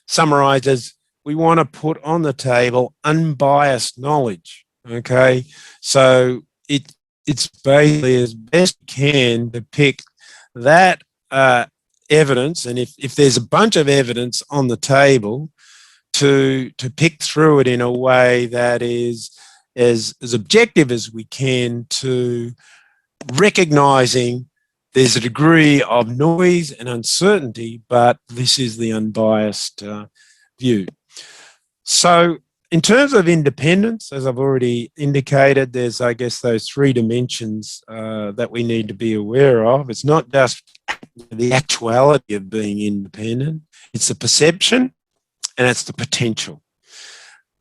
summarized as, we want to put on the table unbiased knowledge. Okay, so it's basically, as best we can, depict that evidence, and if there's a bunch of evidence on the table, to pick through it in a way that is as objective as we can, to recognizing there's a degree of noise and uncertainty, but this is the unbiased view. So In terms of independence, as I've already indicated, there's, I guess, those three dimensions that we need to be aware of. It's not just the actuality of being independent, it's the perception and it's the potential.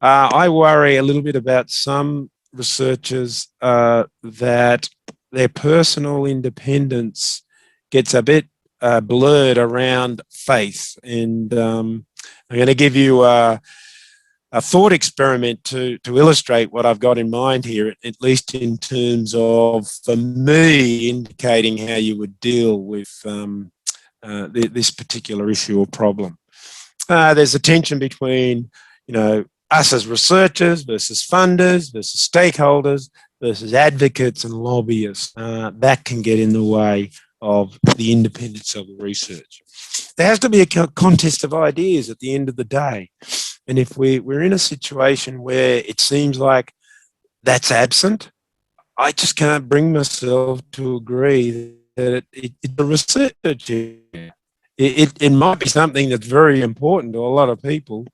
I worry a little bit about some researchers that their personal independence gets a bit blurred around faith. And I'm going to give you a thought experiment to illustrate what I've got in mind here, at least in terms of, for me, indicating how you would deal with this particular issue or problem. There's a tension between, us as researchers versus funders versus stakeholders versus advocates and lobbyists. That can get in the way of the independence of the research. There has to be a contest of ideas at the end of the day. And if we're in a situation where it seems like that's absent, I just can't bring myself to agree that it's a research area. It might be something that's very important to a lot of people,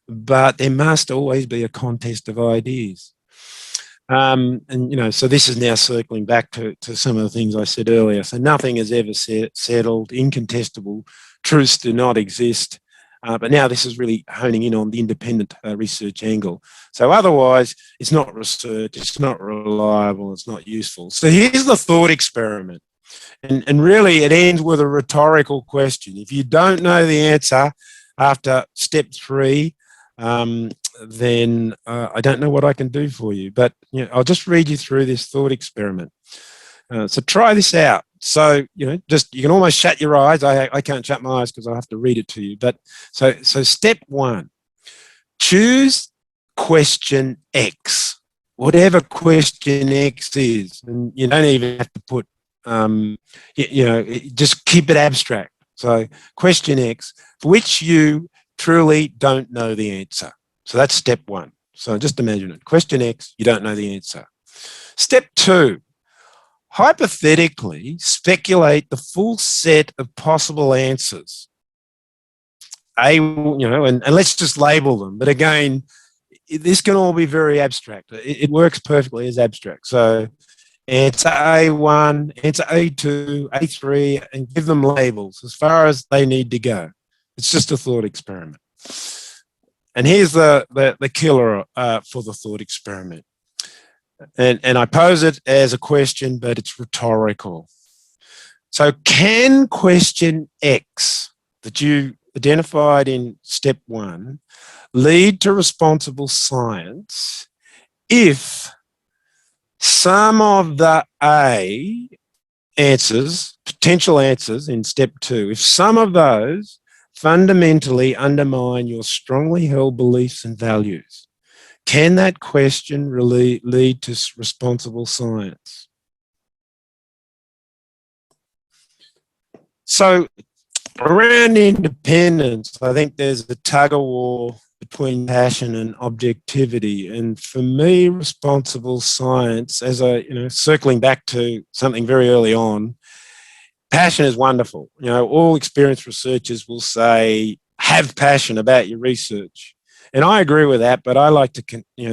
but there must always be a contest of ideas. So this is now circling back to some of the things I said earlier. So nothing is ever settled, incontestable, truths do not exist. But now this is really honing in on the independent research angle. So otherwise, it's not research, it's not reliable, it's not useful. So here's the thought experiment. And really, it ends with a rhetorical question. If you don't know the answer after step 3, then I don't know what I can do for you. But I'll just read you through this thought experiment. So try this out. So, you can almost shut your eyes. I can't shut my eyes because I have to read it to you. But so step 1, choose question X, whatever question X is. And you don't even have to put, just keep it abstract. So question X, for which you truly don't know the answer. So that's step 1. So just imagine it. Question X, you don't know the answer. Step 2, hypothetically speculate the full set of possible answers. And let's just label them. But again, this can all be very abstract. It works perfectly as abstract. So answer A1, answer A2, A3, and give them labels as far as they need to go. It's just a thought experiment. And here's the killer for the thought experiment. And I pose it as a question, but it's rhetorical. So can question X that you identified in step 1 lead to responsible science if some of the A answers, potential answers in step 2, if some of those fundamentally undermine your strongly held beliefs and values? Can that question really lead to responsible science? So around independence, I think there's a tug of war between passion and objectivity. And for me, responsible science, as circling back to something very early on, passion is wonderful. All experienced researchers will say, have passion about your research. And I agree with that, but I like to,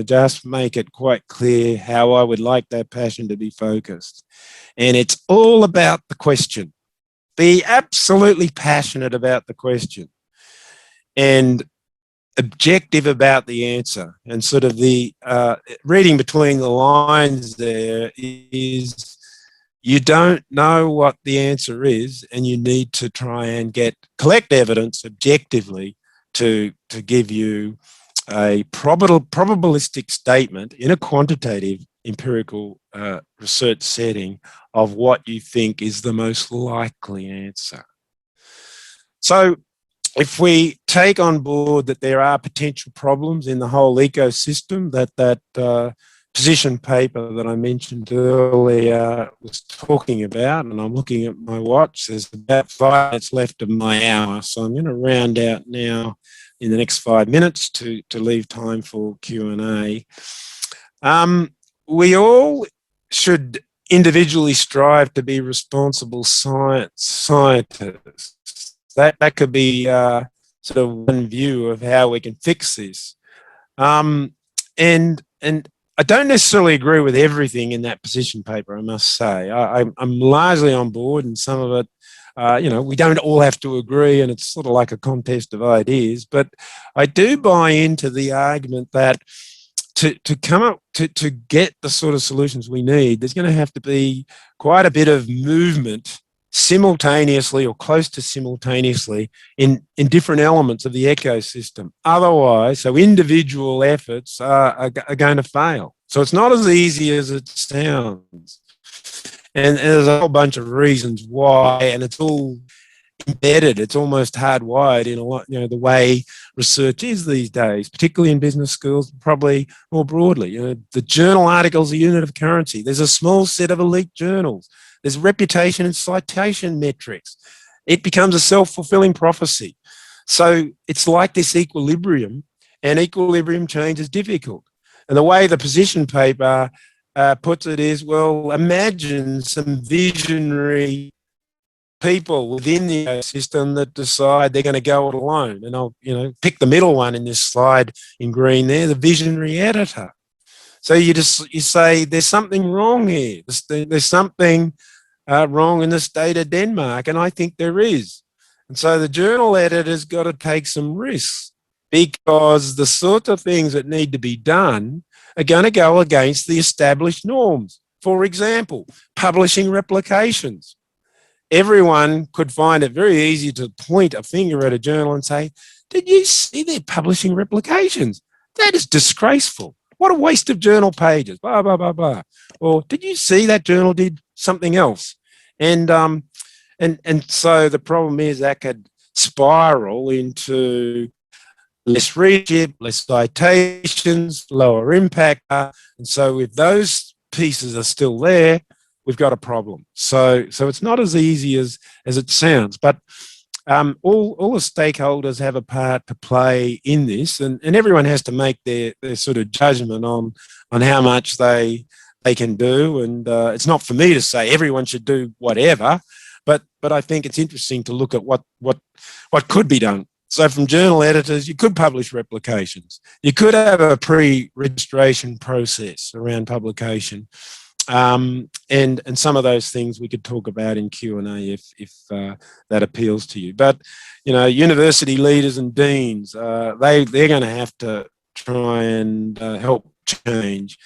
just make it quite clear how I would like that passion to be focused. And it's all about the question. Be absolutely passionate about the question and objective about the answer. And sort of the reading between the lines there is you don't know what the answer is, and you need to try and collect evidence objectively to give you a probabilistic statement in a quantitative empirical research setting of what you think is the most likely answer. So if we take on board that there are potential problems in the whole ecosystem that position paper that I mentioned earlier was talking about, and I'm looking at my watch, there's about 5 minutes left of my hour, so I'm going to round out now in the next 5 minutes to leave time for Q&A. We all should individually strive to be responsible scientists. That could be sort of one view of how we can fix this. And I don't necessarily agree with everything in that position paper, I must say. I'm largely on board, and some of it, we don't all have to agree, and it's sort of like a contest of ideas. But I do buy into the argument that to come up to get the sort of solutions we need, there's going to have to be quite a bit of movement simultaneously or close to simultaneously in different elements of the ecosystem. Otherwise, so individual efforts are going to fail. So it's not as easy as it sounds. And there's a whole bunch of reasons why, and it's all embedded. It's almost hardwired in a lot, the way research is these days, particularly in business schools, probably more broadly. The journal articles are a unit of currency. There's a small set of elite journals. There's reputation and citation metrics. It becomes a self-fulfilling prophecy. So it's like this equilibrium, and equilibrium change is difficult. And the way the position paper puts it is, well, imagine some visionary people within the ecosystem that decide they're going to go it alone. And I'll, pick the middle one in this slide in green there, the visionary editor. So you say there's something wrong here. There's something wrong in the state of Denmark, and I think there is. And so the journal editor's got to take some risks, because the sorts of things that need to be done are going to go against the established norms. For example, publishing replications. Everyone could find it very easy to point a finger at a journal and say, did you see they're publishing replications? That is disgraceful. What a waste of journal pages, blah, blah, blah, blah. Or did you see that journal did something else? And so the problem is that could spiral into less readership, less citations, lower impact. And so if those pieces are still there, we've got a problem. So it's not as easy as it sounds, but all the stakeholders have a part to play in this, and everyone has to make their sort of judgment on how much they can do. And it's not for me to say everyone should do whatever, but I think it's interesting to look at what could be done. So from journal editors, you could publish replications. You could have a pre-registration process around publication. And some of those things we could talk about in Q&A if that appeals to you. But, university leaders and deans, they're going to have to try and help change.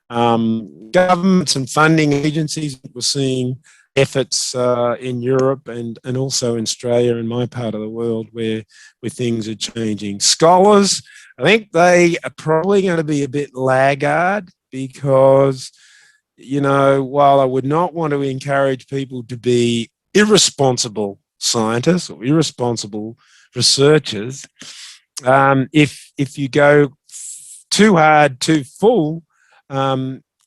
Governments and funding agencies, we're seeing efforts in Europe and also in Australia and my part of the world where things are changing. Scholars, I think they are probably going to be a bit laggard, because while I would not want to encourage people to be irresponsible scientists or irresponsible researchers, if you go too hard, too full,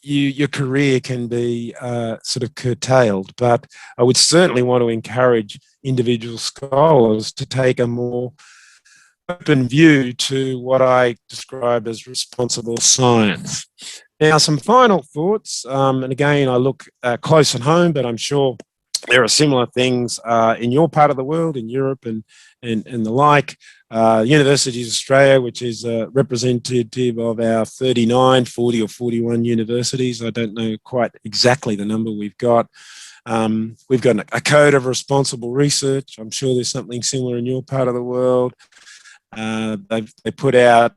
your career can be sort of curtailed. But I would certainly want to encourage individual scholars to take a more open view to what I describe as responsible science. Now, some final thoughts, and again, I look close at home, but I'm sure there are similar things in your part of the world, in Europe and the like. Universities Australia, which is representative of our 39, 40 or 41 universities. I don't know quite exactly the number we've got. We've got a code of responsible research. I'm sure there's something similar in your part of the world. They put out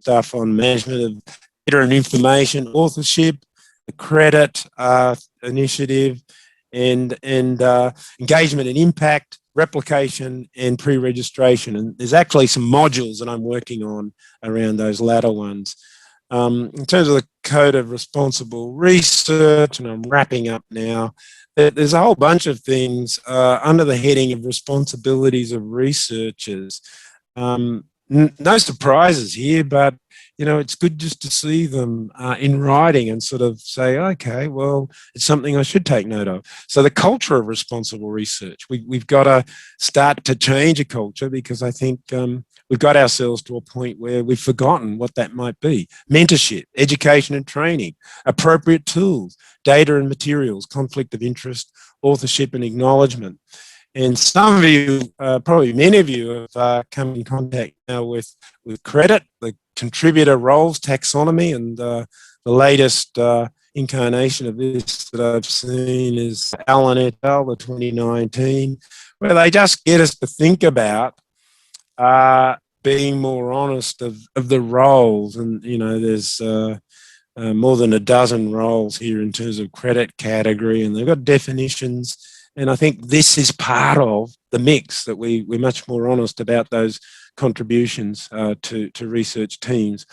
stuff on management of data and information, authorship, the credit initiative, and engagement and impact, replication and pre-registration. And there's actually some modules that I'm working on around those latter ones. In terms of the code of responsible research, and I'm wrapping up now, there's a whole bunch of things under the heading of responsibilities of researchers. No surprises here, but it's good just to see them in writing and sort of say, okay, well, it's something I should take note of. So the culture of responsible research, we've got to start to change a culture, because I think we've got ourselves to a point where we've forgotten what that might be. Mentorship, education and training, appropriate tools, data and materials, conflict of interest, authorship and acknowledgement. And some of you, probably many of you, have come in contact now with credit, the contributor roles taxonomy, and the latest incarnation of this that I've seen is Allen et al., the 2019, where they just get us to think about being more honest of the roles. And, you know, there's more than a dozen roles here in terms of credit category, and they've got definitions. And I think this is part of the mix, that we're much more honest about those contributions to research teams.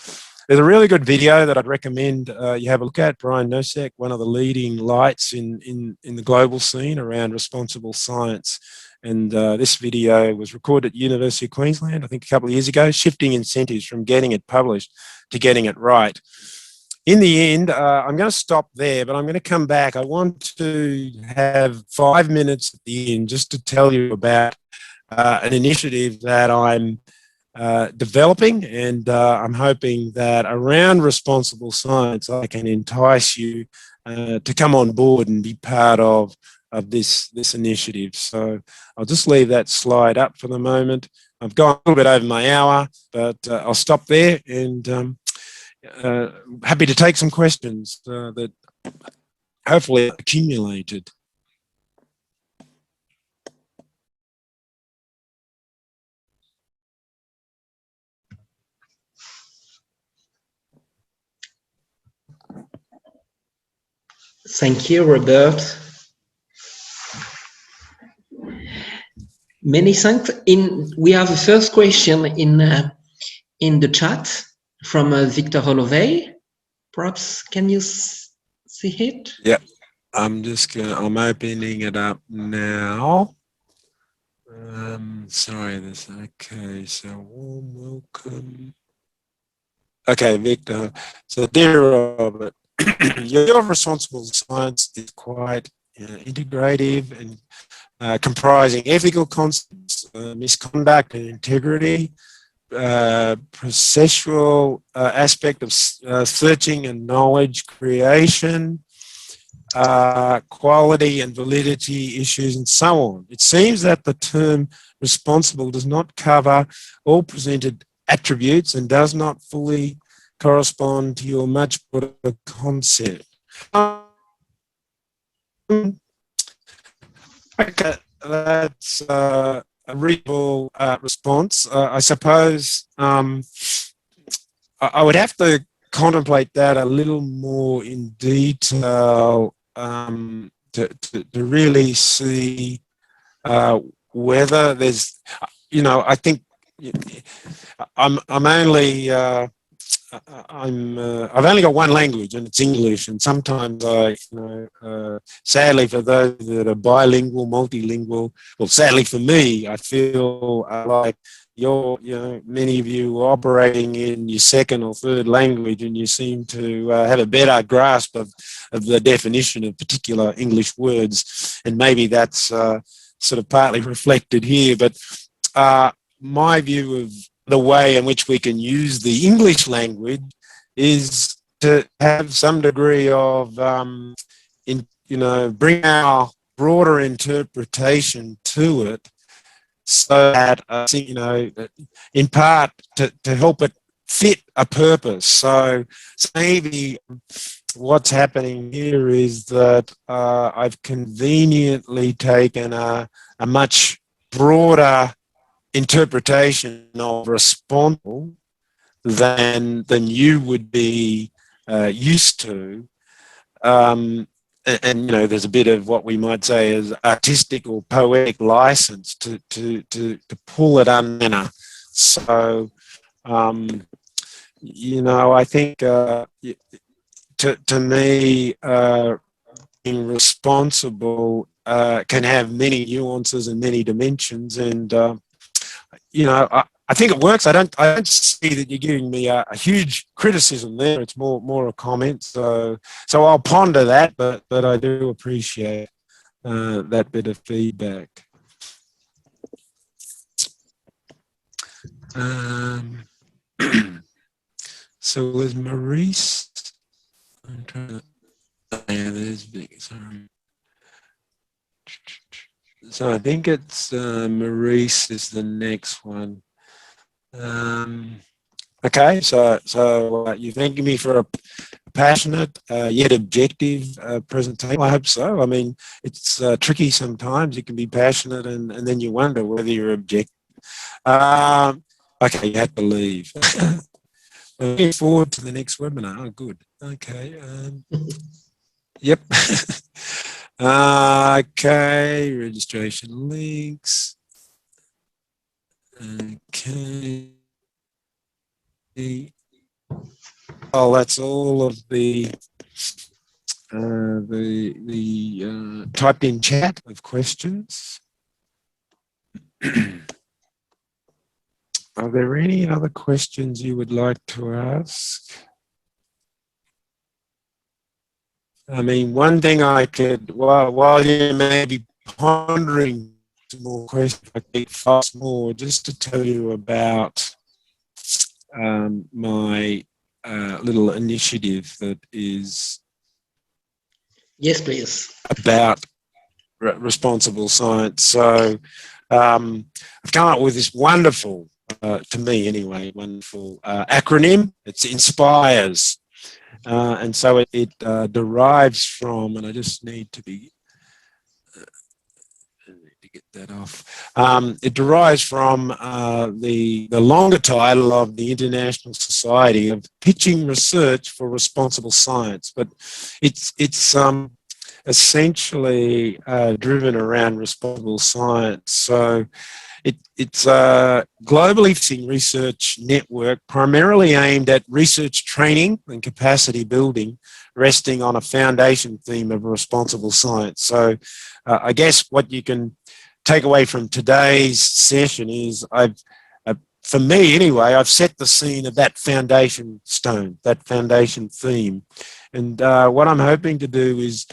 There's a really good video that I'd recommend you have a look at. Brian Nosek, one of the leading lights in the global scene around responsible science. And this video was recorded at University of Queensland, I think a couple of years ago, shifting incentives from getting it published to getting it right. In the end, I'm going to stop there, but I'm going to come back. I want to have 5 minutes at the end just to tell you about an initiative that I'm developing, and I'm hoping that around responsible science, I can entice you to come on board and be part of this initiative. So I'll just leave that slide up for the moment. I've gone a little bit over my hour, but I'll stop there, and happy to take some questions that hopefully accumulated. Thank you, Robert. Many thanks. We have a first question in the chat from Victor Holloway. Perhaps can you see it? Yeah, I'm opening it up now. Sorry, okay, so warm welcome. Okay, Victor. So dear Robert, your responsible science is quite integrative and comprising ethical concepts, misconduct and integrity, processual aspect of searching and knowledge creation, quality and validity issues, and so on. It seems that the term responsible does not cover all presented attributes and does not fully correspond to your much broader concept. Okay, that's a reasonable response. I suppose I would have to contemplate that a little more in detail to really see whether there's, you know, I think I've only got one language, and it's English, and sometimes sadly for those that are bilingual, multilingual, well, sadly for me, I feel like many of you are operating in your second or third language, and you seem to have a better grasp of the definition of particular English words, and maybe that's sort of partly reflected here, but my view of the way in which we can use the English language is to have some degree of, bring our broader interpretation to it, so that, in part to help it fit a purpose. So maybe what's happening here is that I've conveniently taken a much broader interpretation of responsible than you would be used to, and there's a bit of what we might say as artistic or poetic license to pull it under. So I think to me, being responsible can have many nuances and many dimensions, and I think it works. I don't see that you're giving me a huge criticism there. It's more a comment. So I'll ponder that, but I do appreciate that bit of feedback. So with Maurice, I'm trying to. Yeah, there's big. Sorry. So I think it's Maurice is the next one. Okay, so you're thanking me for a passionate yet objective presentation. I hope so. I mean, it's tricky sometimes. You can be passionate and then you wonder whether you're objective. Okay, you have to leave. Looking forward to the next webinar. Oh, good. Okay. Yep. Okay, registration links. Okay. Oh, that's all of the typed in chat of questions. Are there any other questions you would like to ask? I mean, one thing I could, while you may be pondering some more questions, I could fast more just to tell you about my little initiative that is Yes, please. about responsible science. So I've come up with this wonderful, to me anyway, wonderful acronym. It's INSPIRES. And so it derives from, and I just need to be, to get that off. It derives from the longer title of the International Society of Pitching Research for Responsible Science, but it's essentially driven around responsible science. So it's a globally facing research network primarily aimed at research training and capacity building, resting on a foundation theme of responsible science. So I guess what you can take away from today's session is for me anyway, I've set the scene of that foundation stone, that foundation theme. And what I'm hoping to do is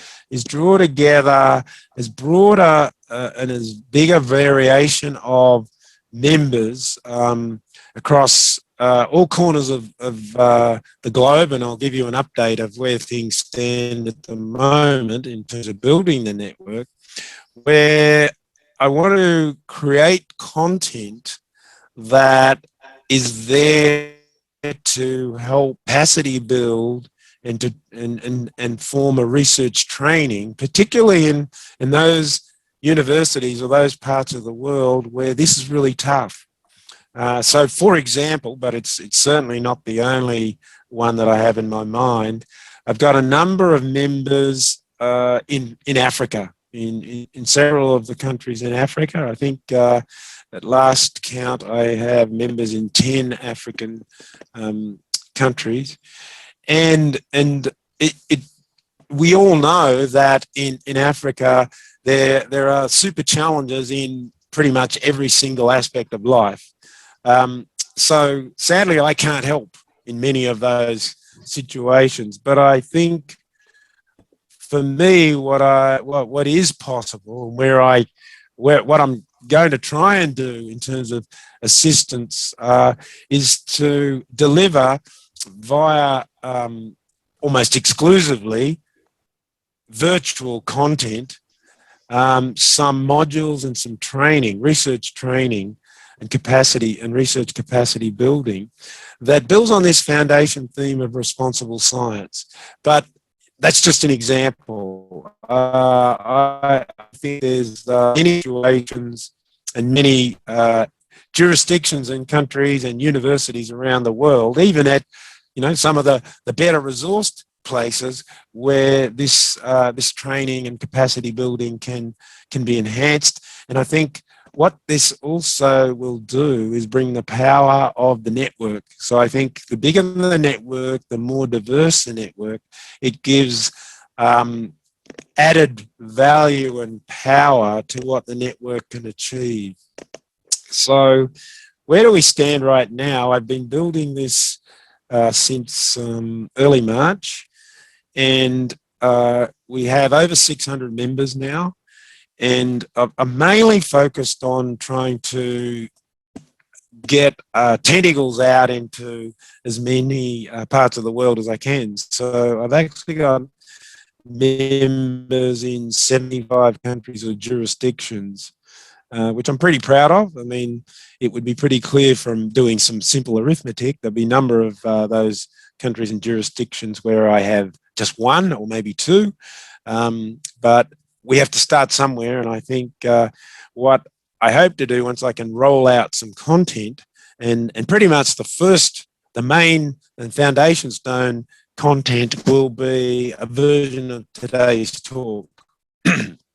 draw together as broad and as big a variation of members across all corners of the globe, and I'll give you an update of where things stand at the moment in terms of building the network, where I want to create content that is there to help capacity build and form a research training, particularly in those universities or those parts of the world where this is really tough. So, for example, but it's certainly not the only one that I have in my mind, I've got a number of members in Africa, in several of the countries in Africa. I think at last count, I have members in 10 African countries. And we all know that in Africa, there are super challenges in pretty much every single aspect of life. So sadly, I can't help in many of those situations, but I think for me, what is possible, and what I'm going to try and do in terms of assistance is to deliver via almost exclusively virtual content, some modules and some training, research training and capacity and research capacity building that builds on this foundation theme of responsible science. But that's just an example. I think there's many situations and many jurisdictions and countries and universities around the world, even at some of the better resourced places where this training and capacity building can be enhanced. And I think what this also will do is bring the power of the network. So I think the bigger the network, the more diverse the network, it gives added value and power to what the network can achieve. So where do we stand right now? I've been building this since early March, and we have over 600 members now. And I'm mainly focused on trying to get tentacles out into as many parts of the world as I can. So I've actually got members in 75 countries or jurisdictions, which I'm pretty proud of. I mean, it would be pretty clear from doing some simple arithmetic. There'll be a number of those countries and jurisdictions where I have just one or maybe two, but we have to start somewhere. And I think what I hope to do once I can roll out some content, and pretty much the main and foundation stone content will be a version of today's talk. But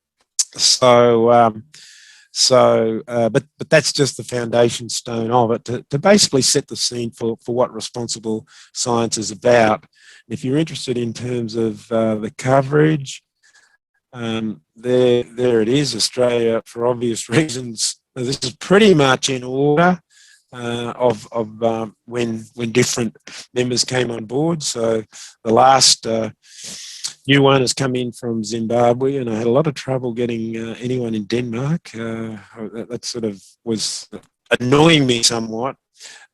that's just the foundation stone of it, to basically set the scene for what responsible science is about. And if you're interested in terms of the coverage, there it is, Australia, for obvious reasons. This is pretty much in order of when different members came on board. So the last new one has come in from Zimbabwe, and I had a lot of trouble getting anyone in Denmark. That sort of was annoying me somewhat.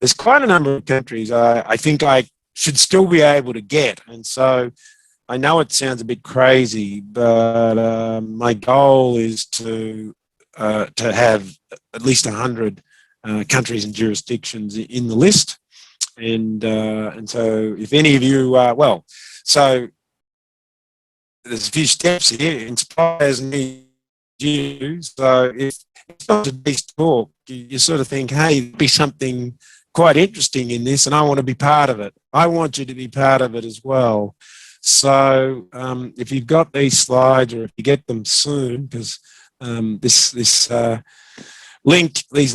There's quite a number of countries I think I should still be able to get, and so I know it sounds a bit crazy, but my goal is to have at least 100 countries and jurisdictions in the list, and so if any of you, so there's a few steps here. Inspires needs you. So if it's not today's talk, you sort of think, hey, there'd be something quite interesting in this, and I want to be part of it. I want you to be part of it as well. So if you've got these slides, or if you get them soon, because these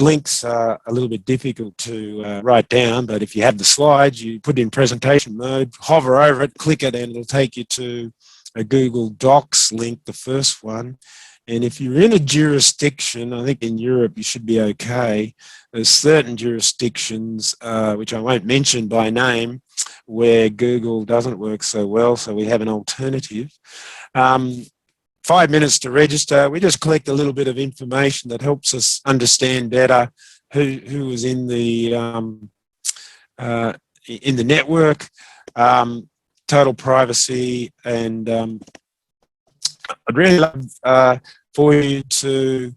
links are a little bit difficult to write down, but if you have the slides, you put it in presentation mode, hover over it, click it, and it'll take you to a Google Docs link, the first one. And if you're in a jurisdiction, I think in Europe you should be okay. There's certain jurisdictions, which I won't mention by name, where Google doesn't work so well, so we have an alternative. 5 minutes to register. We just collect a little bit of information that helps us understand better who is in the network, total privacy, and I'd really love for you to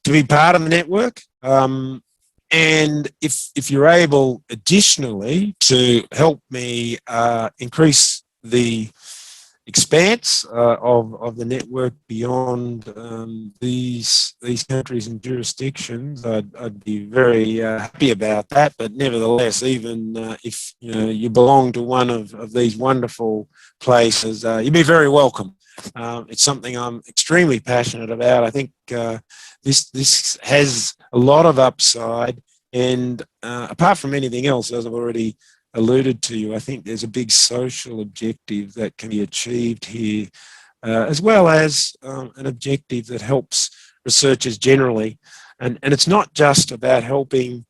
be part of the network. And if you're able, additionally, to help me increase the expanse of the network beyond these countries and jurisdictions, I'd be very happy about that. But nevertheless, even if you belong to one of these wonderful places, you'd be very welcome. It's something I'm extremely passionate about. I think this has a lot of upside, and apart from anything else, as I've already alluded to, I think there's a big social objective that can be achieved here, as well as an objective that helps researchers generally. And it's not just about helping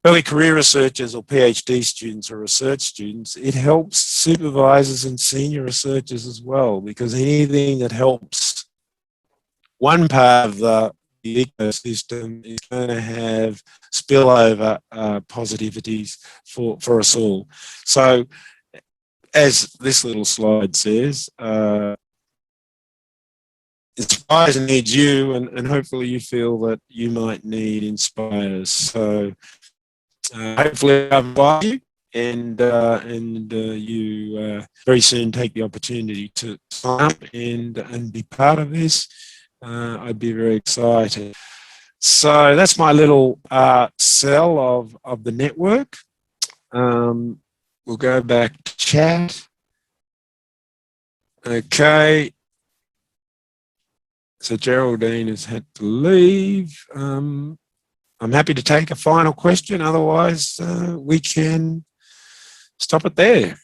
early career researchers or PhD students or research students. It helps supervisors and senior researchers as well, because anything that helps one part of the ecosystem is going to have spillover positivities for us all. So, as this little slide says, Inspires needs you, and hopefully you feel that you might need Inspires. So, hopefully I've inspired you, and you very soon take the opportunity to sign up and be part of this. I'd be very excited. So that's my little cell of the network. We'll go back to chat. Okay. So Geraldine has had to leave. I'm happy to take a final question. Otherwise, we can stop it there.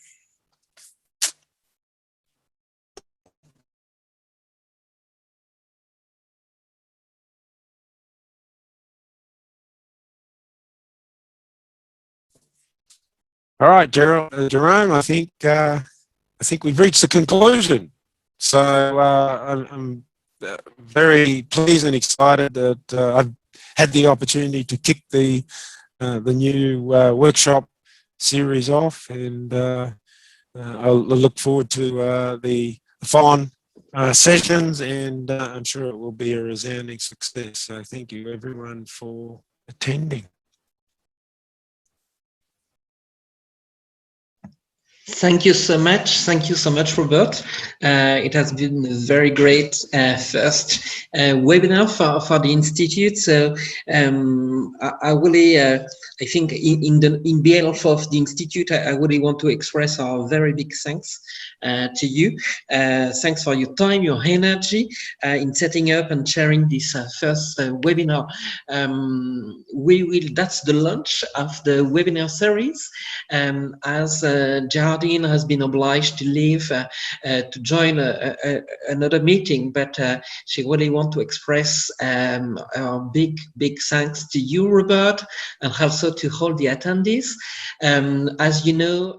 All right, Jerome, I think we've reached the conclusion. So I'm very pleased and excited that I've had the opportunity to kick the new workshop series off, and I'll look forward to the following sessions, and I'm sure it will be a resounding success. So thank you everyone for attending. Thank you so much. Thank you so much, Robert. It has been a very great first webinar for the Institute. So I really, I think in behalf of the Institute, I really want to express our very big thanks to you. Thanks for your time, your energy in setting up and sharing this first webinar. That's the launch of the webinar series. As Geraldine has been obliged to leave to join another meeting, but she really wants to express our big thanks to you, Robert, and also to all the attendees. As you know,